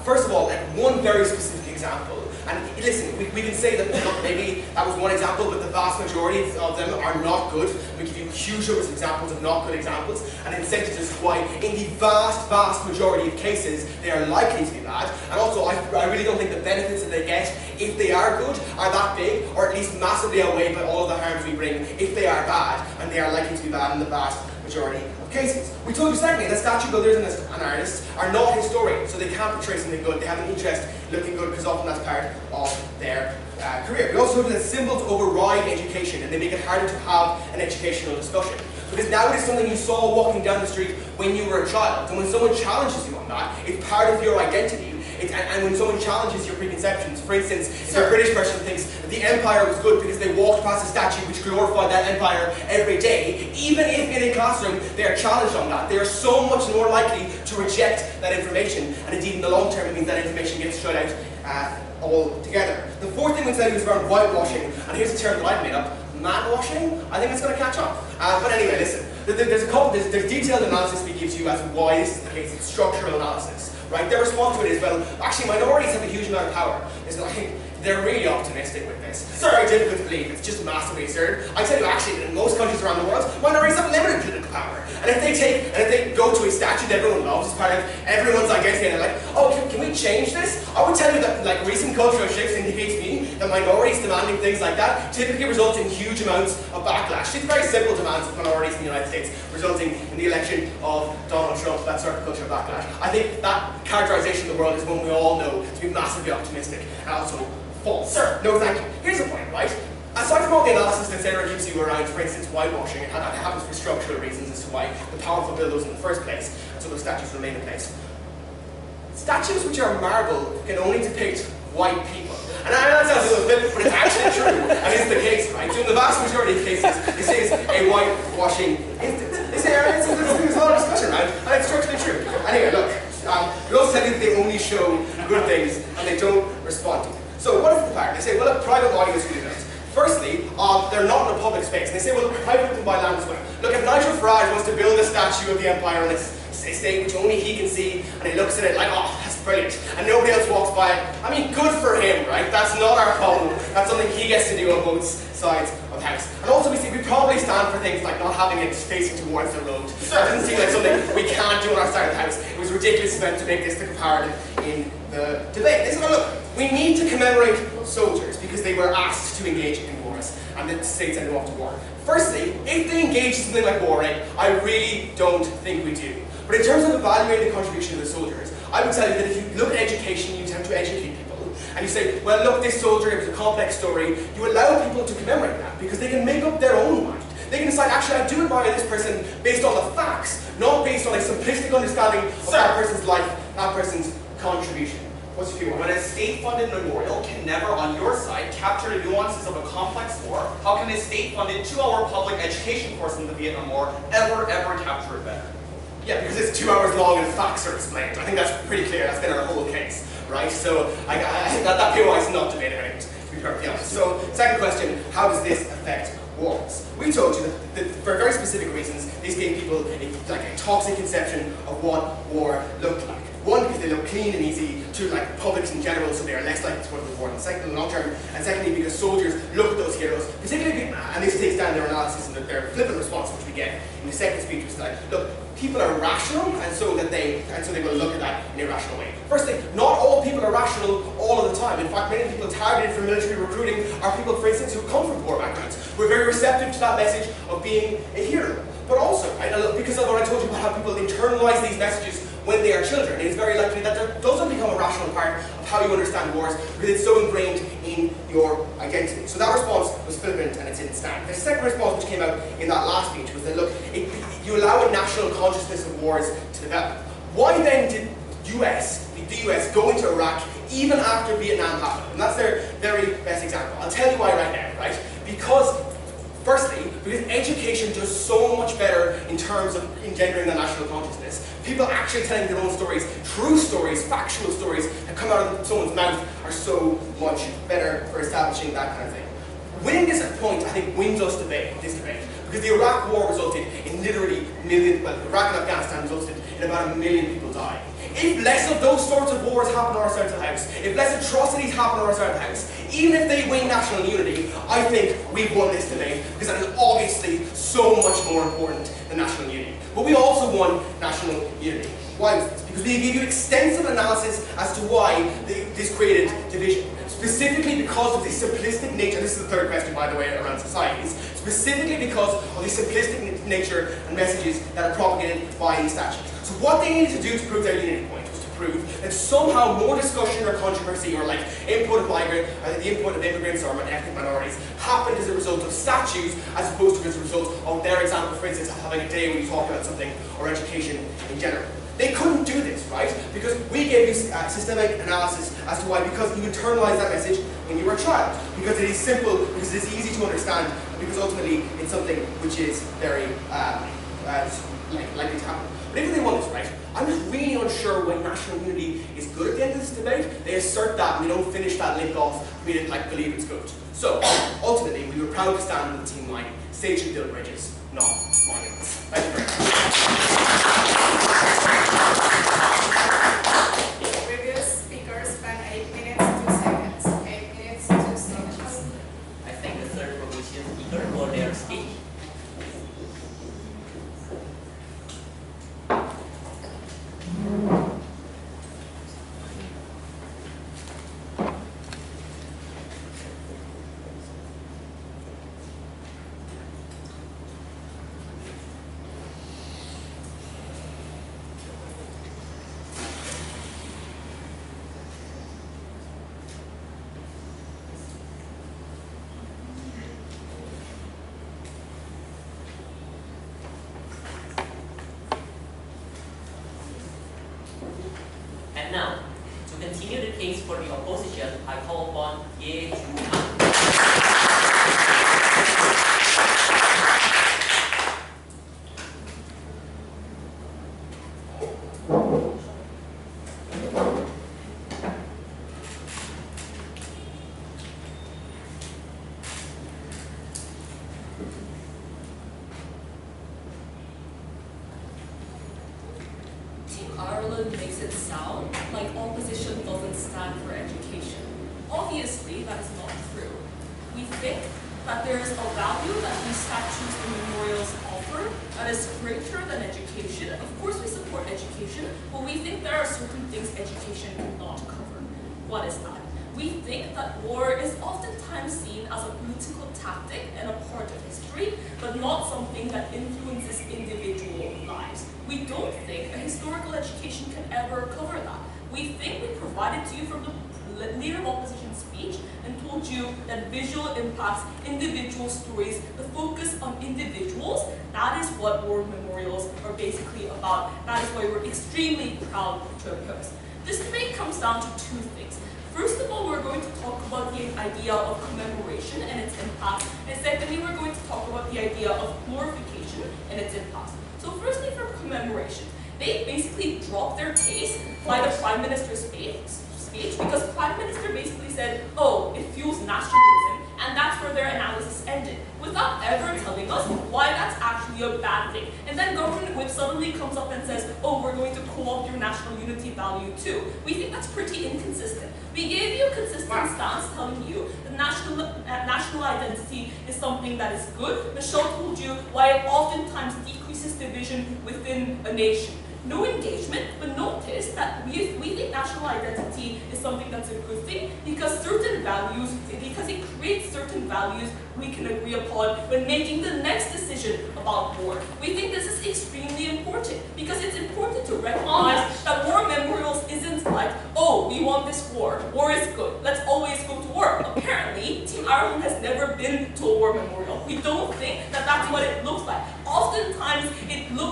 first of all, like one very specific example. And listen, we can say that look, maybe that was one example, but the vast majority of them are not good. We give you huge numbers of examples of not good examples, and incentives as to why, in the vast majority of cases, they are likely to be bad. And also, I really don't think the benefits that they get, if they are good, are that big, or at least massively outweighed by all of the harms we bring if they are bad, and they are likely to be bad in the vast majority of cases. We told you secondly that statue builders and artists are not historians, so they can't portray something good. They have an interest looking good because often that's part of their career. We also told you that symbols override education and they make it harder to have an educational discussion. Because now it is something you saw walking down the street when you were a child, and when someone challenges you on that, it's part of your identity. And when someone challenges your preconceptions, for instance, if a British person thinks that the empire was good because they walked past a statue which glorified that empire every day, even if in a classroom they are challenged on that, they are so much more likely to reject that information, and indeed in the long term it means that information gets shut out altogether. The 4th thing we tell you is around whitewashing, and here's a term that I've made up, man-washing. I think it's going to catch on. But anyway, listen, there's detailed analysis we give to you as to why this is the case. It's structural analysis. Right? Their response to it is, well, actually minorities have a huge amount of power. It's like, they're really optimistic with this. It's very difficult to believe, it's just massively absurd. I tell you actually that in most countries around the world, minorities have limited political power. And if they go to a statue that everyone loves, it's part of everyone's identity, and they're like, oh, can we change this? I would tell you that like recent cultural shifts indicates to me that minorities demanding things like that typically result in huge amounts of backlash. It's very simple demands of minorities in the United States, resulting in the election of Donald Trump, that sort of cultural backlash. I think that characterization of the world is one we all know to be massively optimistic and also false. Sir, no thank you. Here's the point, right? Aside from all the analysis that Sarah gives you around, for instance, whitewashing, and how that happens for structural reasons as to why the powerful build those in the first place, and so those statues remain in place. Statues which are marble can only depict white people. And I know that sounds a little bit, but it's actually true, and it's the case, right? So in the vast majority of cases, this is a whitewashing instance. There's a lot of discussion around, and it's structurally true. Anyway, look, we also said that they only show good things, and they don't respond to them. So what is the fact? They say, well, look, private monuments really nice. Firstly, they're not in a public space, and they say, well, private can buy land as well. Look, if Nigel Farage wants to build a statue of the Empire on this estate which only he can see, and he looks at it like, oh, that's brilliant, and nobody else walks by it, I mean, good for him, right? That's not our problem. That's something he gets to do on both sides of the house. And also, we probably stand for things like not having it facing towards the road. That doesn't seem like something we can't do on our side of the house. It was ridiculous event to make this the comparative in the debate. They said, well, look, we need to commemorate soldiers because they were asked to engage in wars, and the state sent them off to war. Firstly, if they engage in something like war, right, I really don't think we do. But in terms of evaluating the contribution of the soldiers, I would tell you that if you look at education, you attempt to educate people, and you say, well, look, this soldier, it was a complex story, you allow people to commemorate that because they can make up their own mind. They can decide, actually, I do admire this person based on the facts, not based on a simplistic understanding of that person's life, that person's contribution. What's your view? When a state-funded memorial can never, on your side, capture the nuances of a complex war, how can a state-funded 2-hour public education course in the Vietnam War ever capture it better? Yeah, because it's 2 hours long and facts are explained. I think that's pretty clear. That's been our whole case, right? So I think that POI is not debated anymore, to be perfectly honest. So, second question, how does this affect wars? We told you that for very specific reasons, these gave people a toxic conception of what war looked like. One, because they look clean and easy to publics in general, so they are less likely to go to the war in the long term. And secondly, because soldiers look at those heroes, particularly, and this takes down their analysis and their flippant response, which we get in the second speech, was like, look, people are rational, and so they will look at that in a rational way. Firstly, not all people are rational all of the time. In fact, many people targeted for military recruiting are people, for instance, who come from poor backgrounds. We're very receptive to that message of being a hero. But also, because of what I told you about how people internalize these messages when they are children, it is very likely that that doesn't become a rational part of how you understand wars because it's so ingrained in your identity. So that response was flippant and it didn't stand. The second response which came out in that last speech was that, look, you allow a national consciousness of wars to develop. Why then did the US go into Iraq even after Vietnam happened? And that's their very best example. I'll tell you why right now, right? Firstly, because education does so much better in terms of engendering the national consciousness. People actually telling their own stories, true stories, factual stories that come out of someone's mouth are so much better for establishing that kind of thing. Winning this point, I think, wins us this debate. Because the Iraq War resulted in literally Iraq and Afghanistan resulted in about 1 million people dying. If less of those sorts of wars happen on our side of the house, if less atrocities happen on our side of the house, even if they win national unity, I think we've won this debate, because that is obviously so much more important than national unity. But we also won national unity. Why was this? Because we gave you extensive analysis as to why this created division. Specifically because of the simplistic nature, this is the third question, by the way, around societies, specifically because of the simplistic nature and messages that are propagated by these statues. So what they needed to do to prove their unity point was to prove that somehow more discussion or controversy or input of the input of immigrants or ethnic minorities happened as a result of statues as opposed to as a result of their example, for instance, of having a day when you talk about something or education in general. They couldn't do this, right? Because we gave you systemic analysis as to why, because you internalize that message when you were a child. Because it is simple, because it is easy to understand, and because ultimately it's something which is very likely to happen. But even if they want this, right, I'm just really unsure when national unity is good at the end of this debate. They assert that and they don't finish that link off for me to believe it's good. So, ultimately, we were proud to stand with the team line. States should build bridges, not monuments. Thank you very much. Previous speaker spent 8 minutes, 2 seconds. 8 minutes, 2 seconds. I thank the third provincial speaker for their speech. now, to continue the case for the opposition, I call upon Ye Ju Han. Ireland makes it sound like opposition doesn't stand for education. Obviously, that is not true. We think that there is a value that these statues and memorials offer that is greater than education. Of course, we support education, but we think there are certain things education cannot cover. What is that? We think that war is oftentimes seen as a political tactic and a part of history, but not something that influences individual lives. We don't think a historical education can ever cover that. We think we provided to you from the leader of opposition speech and told you that visual impacts, individual stories, the focus on individuals, that is what war memorials are basically about. That is why we're extremely proud to oppose. This debate comes down to two things. First of all, we're going to talk about the idea of commemoration and its impact. And secondly, we're going to talk about the idea of glorification and its impact. So firstly, for commemoration, they basically dropped their case by the Prime Minister's speech because the Prime Minister basically said, oh, it fuels nationalism, and that's where their analysis ended, without ever telling us why that's actually a bad thing. And then Government Whip suddenly comes up and says, oh, we're going to co-opt your national unity value too. We think that's pretty inconsistent. We gave you a consistent stance telling you that national identity is something that is good. Michelle told you why it oftentimes decreases division within a nation. No engagement, but notice that we think national identity is something that's a good thing because certain values, because it creates certain values we can agree upon when making the next decision about war. We think this is extremely important because it's important to recognize that war memorials isn't like, oh, we want this war. War is good. Let's always go to war. Apparently, Team Ireland has never been to a war memorial. We don't think that that's what it looks like. Oftentimes,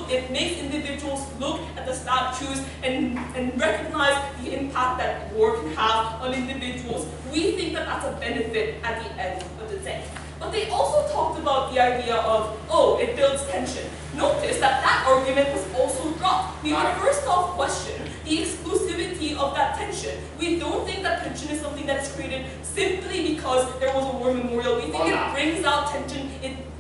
it makes individuals look at the statues and recognize the impact that war can have on individuals. We think that that's a benefit at the end of the day. But they also talked about the idea of, oh, it builds tension. Notice that that argument was also dropped. We would first off question the exclusivity of that tension. We don't think that tension is something that is created simply because there was a war memorial. We think it brings out tension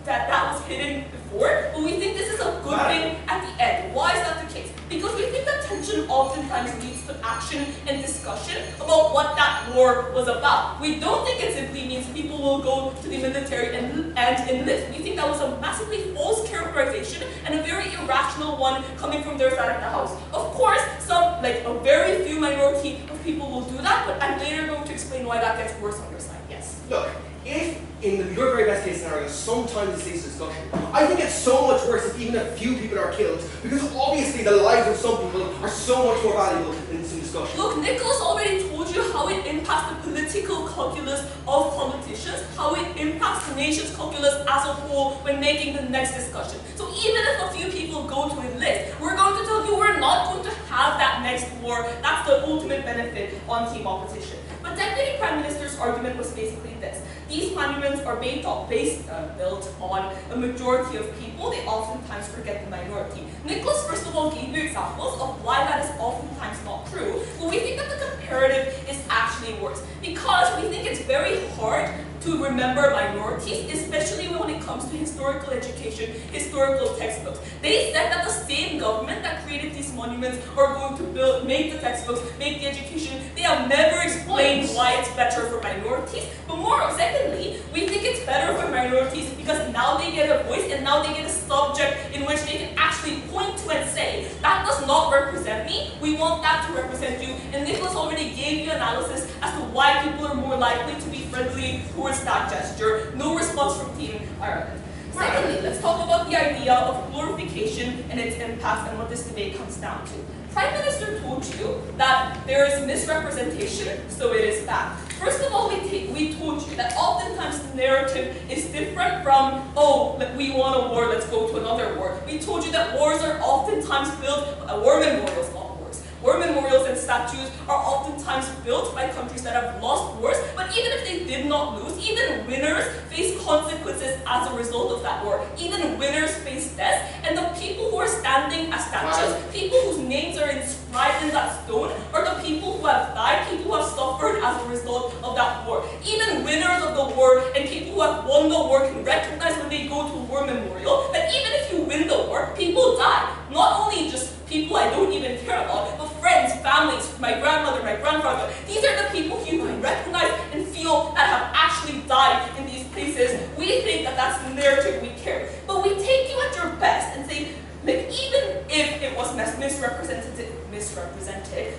that was hidden before, but we think this is a good thing at the end. Why is that the case? Because we think that tension oftentimes leads to action and discussion about what that war was about. We don't think it simply means people will go to the military and enlist. We think that was a massively false characterization and a very irrational one coming from their side of the house. Of course, a very few minority of people will do that, but I'm later going to explain why that gets worse on your side. Yes? Look, if in your very best case scenario, sometimes it leads to discussion, I think it's so much worse if even a few people are killed, because obviously the lives of some people are so much more valuable than some discussion. Look, Nicholas already told you how it impacts the political calculus of politicians, how it impacts the nation's calculus as a whole when making the next discussion. So even if a few people go to enlist, we're going to tell you we're not going to have that next war. That's the ultimate benefit on team opposition. But Deputy Prime Minister's argument was basically this. These monuments are built on a majority of people. They oftentimes forget the minority. Nicholas, first of all, gave you examples of why that is oftentimes not true, but we think that the comparative is actually worse because we think it's very hard to remember minorities, especially when it comes to historical education, historical textbooks. They said that the same government that created these monuments are going to make the textbooks, make the education. They have never explained why it's better for minorities. But secondly, we think it's better for minorities because now they get a voice and now they get a subject in which they can actually point to and say, that does not represent me, we want that to represent you. And Nicholas already gave you analysis as to why people are more likely to be friendly towards that gesture. No response from Team Ireland. Secondly, let's talk about the idea of glorification and its impact and what this debate comes down to. Prime Minister told you that there is misrepresentation, so it is bad. First of all, we told you that oftentimes the narrative is different from, oh, we want a war, let's go to another war. We told you that wars are oftentimes built, war memorials, not wars. War memorials and statues are oftentimes built by countries that have lost wars, but even if they did not lose, even winners face consequences as a result of that war. Even winners face death, and the people who are standing as statues, people whose names are inscribed in that stone, are the people who have died, people who have suffered as a result of that war. Even winners of the war and people who have won the war can recognize when they go to a war memorial that even if you win the war, people die. Not only just people I don't even care about, but friends, families, my grandmother, my grandfather. These are the people you can recognize and feel that have actually died in these places. We think that that's the narrative we carry. But we take you at your best and say, like, even if it was misrepresented,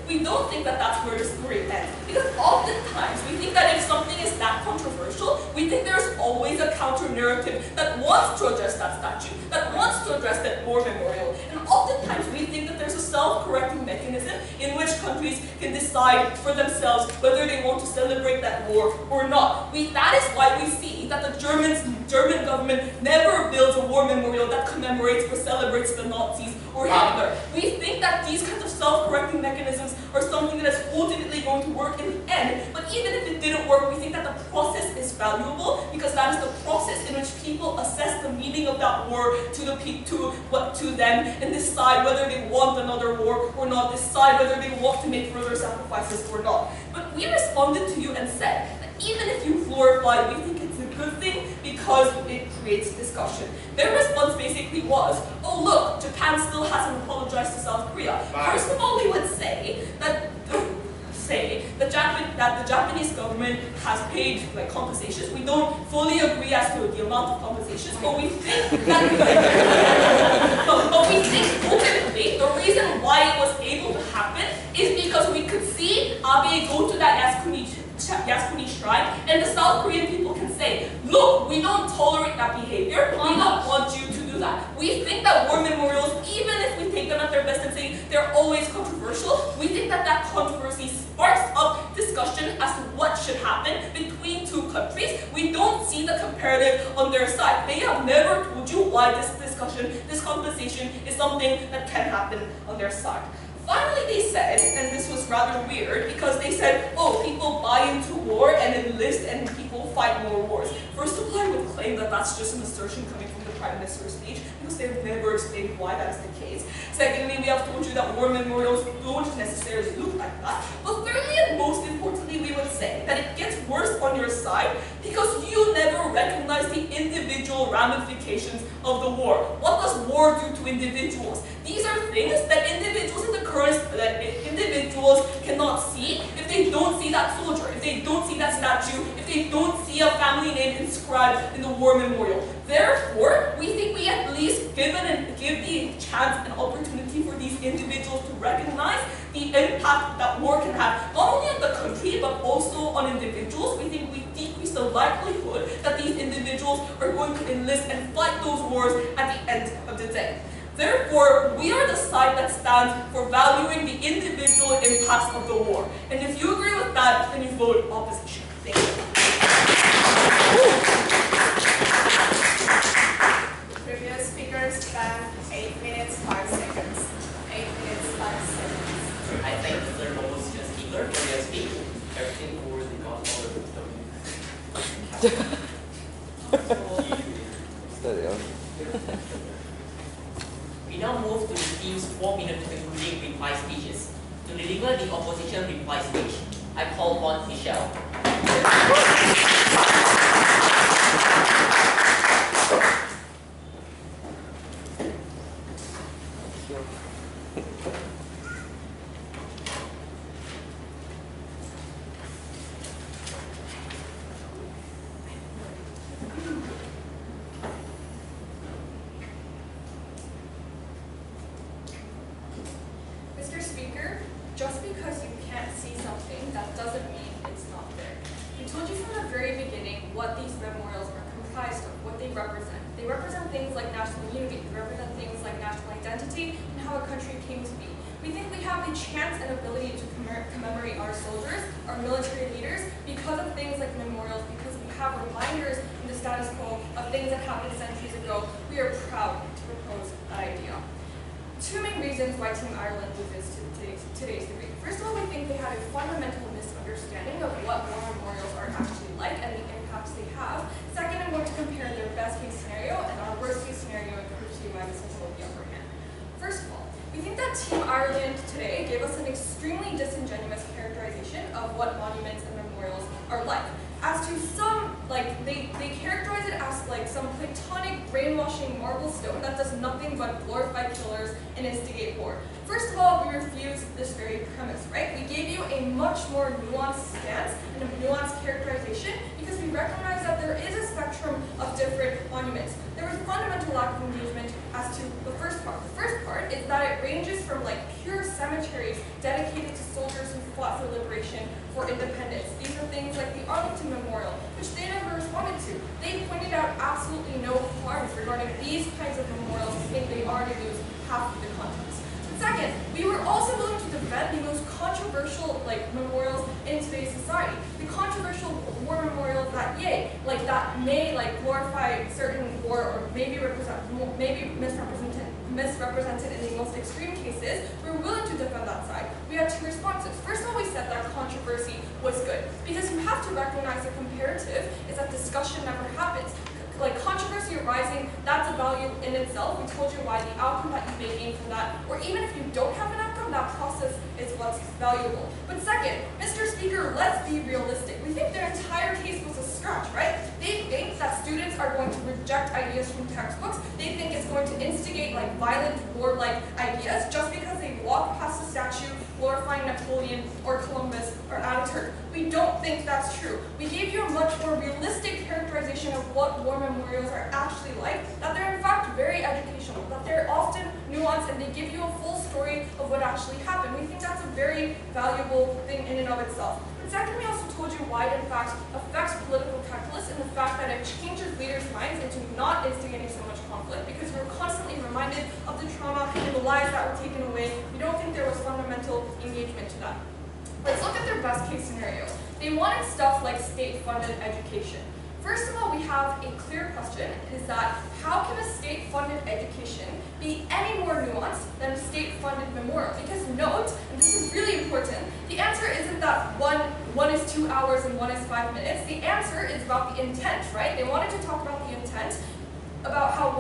we don't think that that's where the story ends. Because oftentimes we think that if something is that controversial, we think there's always a counter-narrative that wants to address that statue, that wants to address that war memorial. And oftentimes we think that there's a self-correcting mechanism in which countries can decide for themselves whether they want to celebrate that war or not. That is why we see that the German government never builds a war memorial that commemorates or celebrates the Nazis or Hitler. We think that these kinds of self-correcting mechanisms are something that is ultimately going to work in the end, but even if it didn't work, we think that the process is valuable because that is the process in which people assess the meaning of that war to them and decide whether they want another war or not, decide whether they want to make further sacrifices or not. But we responded to you and said that even if you glorify, we think it's a good thing because it creates discussion. Their response basically was, oh look, Japan still hasn't apologized to South Korea. First of all, we would say that the Japanese government has paid compensations. We don't fully agree as to the amount of compensations, but we think that but we think ultimately the reason why it was able to happen is because we could see Abe go to that Yasukuni shrine, and the South Korean people can say, look, we don't tolerate that behavior, we don't want you to do that. We think that war memorials, even if we take them at their best and say they're always controversial, we think that that controversy sparks up discussion as to what should happen between two countries. We don't see the comparative on their side. They have never told you why this discussion, this compensation is something that can happen on their side. Finally, they said, and this was rather weird, because they said, oh, people buy into war and enlist and people fight more wars. First of all, I would claim that that's just an assertion coming from the Prime Minister's speech, because they've never explained why that is the case. Secondly, we have told you that war memorials don't necessarily look like that. But thirdly, and most importantly, we would say that it gets worse on your side because you never recognize the individual ramifications of the war. What does war do to individuals? These are things that individuals in the individuals cannot see if they don't see that soldier, if they don't see that statue, if they don't see a family name inscribed in the war memorial. Therefore, we think we at least give the chance and opportunity for these individuals to recognize the impact that war can have, not only on the country, but also on individuals. We think we decrease the likelihood that these individuals are going to enlist and fight those wars at the end of the day. Therefore, we are the side that stands for valuing the individual impacts of the war. And if you agree with that, then you vote opposition. Thank you. The previous speakers spent 8 minutes, 5 seconds. 8 minutes, 5 seconds. I thank the third opposition speaker for their speech. Everything for the gospel. We now move to the team's 4-minute concluding reply speeches. To deliver the opposition reply speech, I call upon Michelle. Mr. Speaker, just because you can't see something, that doesn't mean it's not there. We told you from the very beginning what these memorials are comprised of, what they represent. They represent things like national unity, they represent things like national identity, and how a country came to be. We think we have the chance and ability to commemorate our soldiers, our military leaders, because of things like memorials, because we have reminders in the status quo of things that happened centuries ago. We are proud to propose that idea. two main reasons why Team Ireland loses to today's debate. First of all, we think they had a fundamental misunderstanding of what war memorials are actually like and the impacts they have. Second, I'm going to compare their best case scenario and our worst case scenario and prove to you why this is the upper hand. First of all, we think that Team Ireland today gave us an extremely disingenuous characterization of what monuments and memorials are like. As to some, they characterize it as like some platonic brainwashing marble stone that does nothing but glorify killers and instigate war. First of all, we refuse this very premise, right? We gave you a much more nuanced stance and a nuanced characterization because we recognize that there is a spectrum of different monuments. There was a fundamental lack of engagement as to the first part. The first part is that it ranges from like pure cemeteries dedicated to soldiers who fought for liberation, for independence. These are things like the Arlington Memorial, which they never responded to. They pointed out absolutely no harms regarding these kinds of memorials. I think they already lose half of the context. Second, we were also willing to defend the most controversial memorials in today's society. The controversial war memorials that that may glorify certain war or maybe misrepresented in the most extreme cases. We were willing to defend that side. We had two responses. First of all, we said that controversy was good because you have to recognize the comparative is that discussion never happens. Controversy arising, that's a value in itself. We told you why the outcome that you may gain from that, or even if you don't have an outcome, that process is what's valuable. But second, Mr. Speaker, let's be realistic. We think their entire case was a stretch, right? They think that students are going to reject ideas from textbooks. They think it's going to instigate violent war-like ideas just because they walk past a statue glorifying Napoleon or Columbus or Ataturk. We don't think that's true. We gave you a much more realistic characterization of what war memorials are actually like, that they're in fact very educational, that they're often nuanced and they give you a full story of what actually happened. We think that's a very valuable thing in and of itself. But second, we also told you why it in fact affects political calculus and the fact that it changes leaders' minds into not instigating so much conflict because we're constantly reminded of the trauma and the lives that were taken away. We don't think there was fundamental engagement to that. Let's look at their best case scenario. They wanted stuff like state-funded education. First of all, we have a clear question, is that how can a state-funded education be any more nuanced than a state-funded memorial? Because note, and this is really important, the answer isn't that one is 2 hours and one is 5 minutes. The answer is about the intent, right? They wanted to talk about the intent, about how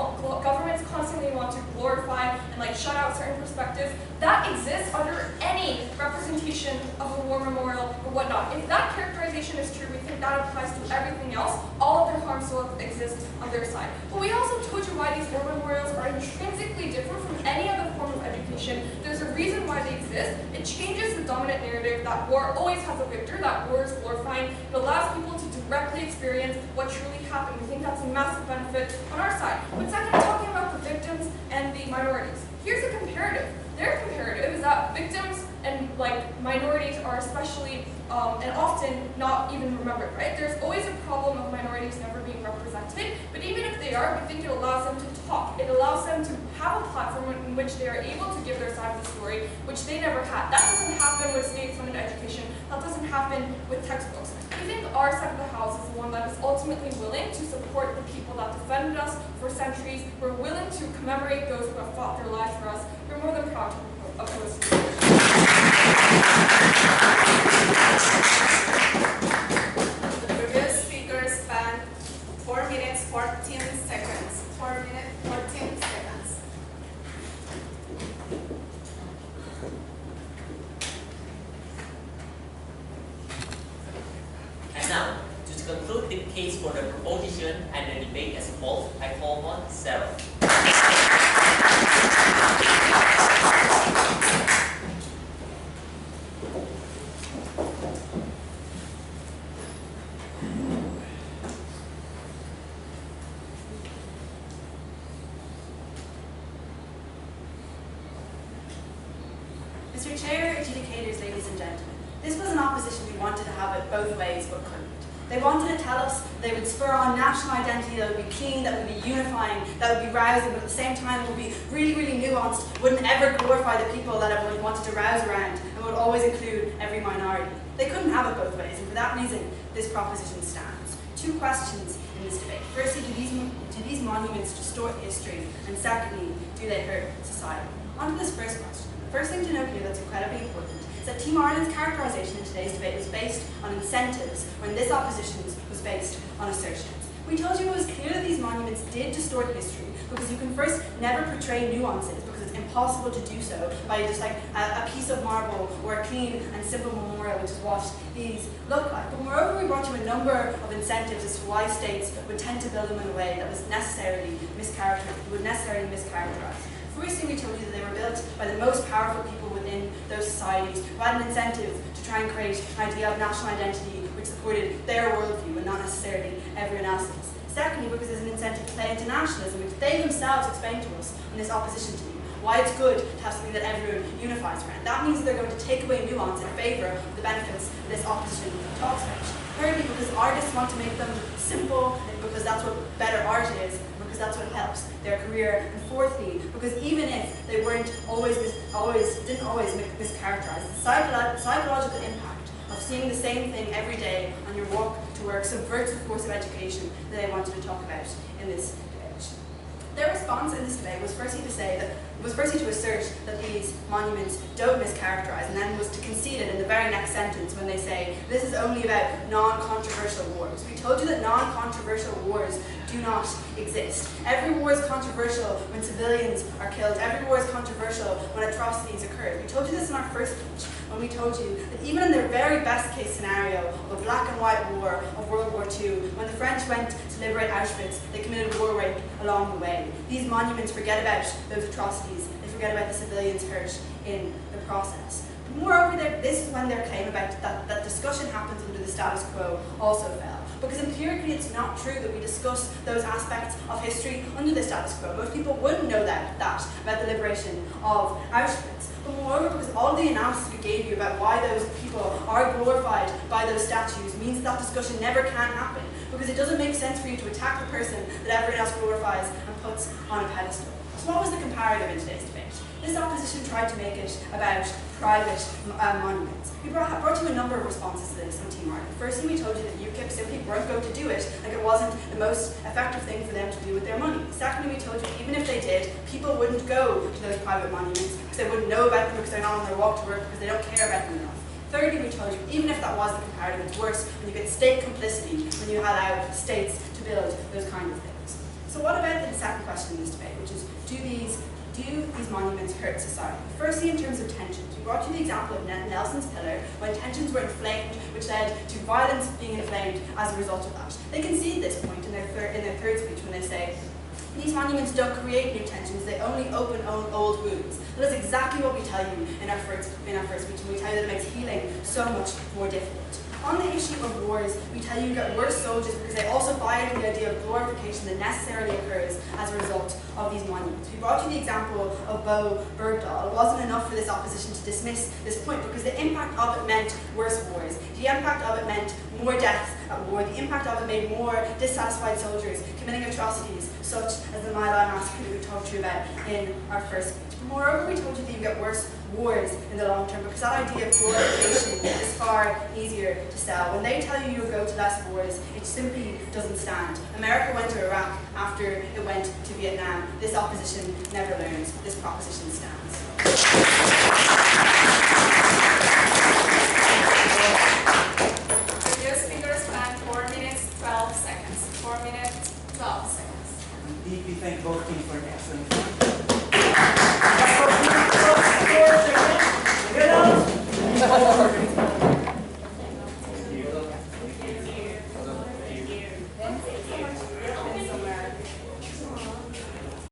governments constantly want to glorify and shut out certain perspectives. That exists under any representation of a war memorial or whatnot. If that characterization is true, we think that applies to everything else. All of their harms will exist on their side. But we also told you why these war memorials are intrinsically different from any other form of education. There's a reason why they exist. It changes the dominant narrative that war always has a victor, that war is glorifying. It allows people to directly experience what truly happened. We think that's a massive benefit on our side. But second, talking about the victims and the minorities. Here's a comparative. Their comparative is that victims and minorities are especially and often not even remembered, right? There's always a problem of minorities never being represented, but even if they are, we think it allows them to talk. It allows them to have a platform in which they are able to give their side of the story, which they never had. That doesn't happen with state-funded education. That doesn't happen with textbooks. We think our side of the house is the one that is ultimately willing to support the people that defended us for centuries. We're willing to commemorate those who have fought their lives for us. We're more than proud to oppose this. The previous speaker spent 4 minutes, 14 seconds. 4 minutes, 14 seconds. And now, to conclude the case for the proposition and the debate as a whole, I call on Sarah. Mr. Chair, adjudicators, ladies and gentlemen, this was an opposition we wanted to have it both ways but couldn't. They wanted to tell us they would spur on national identity, that would be clean, that would be unifying, that would be rousing, but at the same time would be really, really nuanced, wouldn't ever glorify the people that everyone wanted to rouse around, and would always include every minority. They couldn't have it both ways, and for that reason, this proposition stands. Two questions in this debate. Firstly, do these monuments distort history? And secondly, do they hurt society? On to this first question. The first thing to note here that's incredibly important is that Team Ireland's characterisation in today's debate was based on incentives, when this opposition was based on assertions. We told you it was clear that these monuments did distort history because you can first never portray nuances because it's impossible to do so by just like a piece of marble or a clean and simple memorial, which is what these look like. But moreover, we brought you a number of incentives as to why states would tend to build them in a way that was necessarily mischaracterized. Firstly, we told you that they were built by the most powerful people within those societies, who had an incentive to try and create an idea of national identity which supported their worldview and not necessarily everyone else's. Secondly, because there's an incentive to play into nationalism, which they themselves explained to us in this opposition team, why it's good to have something that everyone unifies around. That means that they're going to take away nuance in favour of the benefits this opposition talks about. Thirdly, because artists want to make them simple, and because that's what better art is, because that's what helps their career. And fourthly, because even if they didn't always mischaracterized, the psychological impact of seeing the same thing every day on your walk to work subverts the course of education that I wanted to talk about in this debate. Their response in this debate was firstly to assert that these monuments don't mischaracterize, and then was to concede it in the very next sentence when they say this is only about non-controversial wars. We told you that non-controversial wars do not exist. Every war is controversial when civilians are killed. Every war is controversial when atrocities occur. We told you this in our first speech, when we told you that even in their very best case scenario of a black and white war of World War II, when the French went to liberate Auschwitz, they committed war rape along the way. These monuments forget about those atrocities. They forget about the civilians hurt in the process. Moreover, this is when their claim about that discussion happens under the status quo also fell. Because empirically it's not true that we discuss those aspects of history under the status quo. Most people wouldn't know that about the liberation of Auschwitz. But moreover, because all the analysis we gave you about why those people are glorified by those statues means that discussion never can happen. Because it doesn't make sense for you to attack the person that everyone else glorifies and puts on a pedestal. So what was the comparative in today's debate? This opposition tried to make it about private monuments. We brought you a number of responses to this on Team Ireland. Firstly, we told you that UKIP simply weren't going to do it, like it wasn't the most effective thing for them to do with their money. Secondly, we told you even if they did, people wouldn't go to those private monuments because they wouldn't know about them, because they're not on their walk to work, because they don't care about them enough. Thirdly, we told you even if that was the comparative, it's worse when you get state complicity, when you allow states to build those kind of things. So what about the second question in this debate, which is do these monuments hurt society? Firstly, in terms of tensions, we brought you the example of Nelson's Pillar, when tensions were inflamed, which led to violence being inflamed as a result of that. They concede this point in their third speech when they say, these monuments don't create new tensions, they only open old wounds. That is exactly what we tell you in our first speech, and we tell you that it makes healing so much more difficult. On the issue of wars, we tell you get worse soldiers because they also buy into the idea of glorification that necessarily occurs as a result of these monuments. We brought you the example of Bo Bergdahl. It wasn't enough for this opposition to dismiss this point because the impact of it meant worse wars. The impact of it meant more deaths at war. The impact of it made more dissatisfied soldiers committing atrocities such as the My Lai massacre that we talked to you about in our first speech. Moreover, we told you that you get worse wars in the long term because that idea of glorification is far easier to sell. When they tell you you'll go to less wars, it simply doesn't stand. America went to Iraq after it went to Vietnam. This opposition never learns. This proposition stands.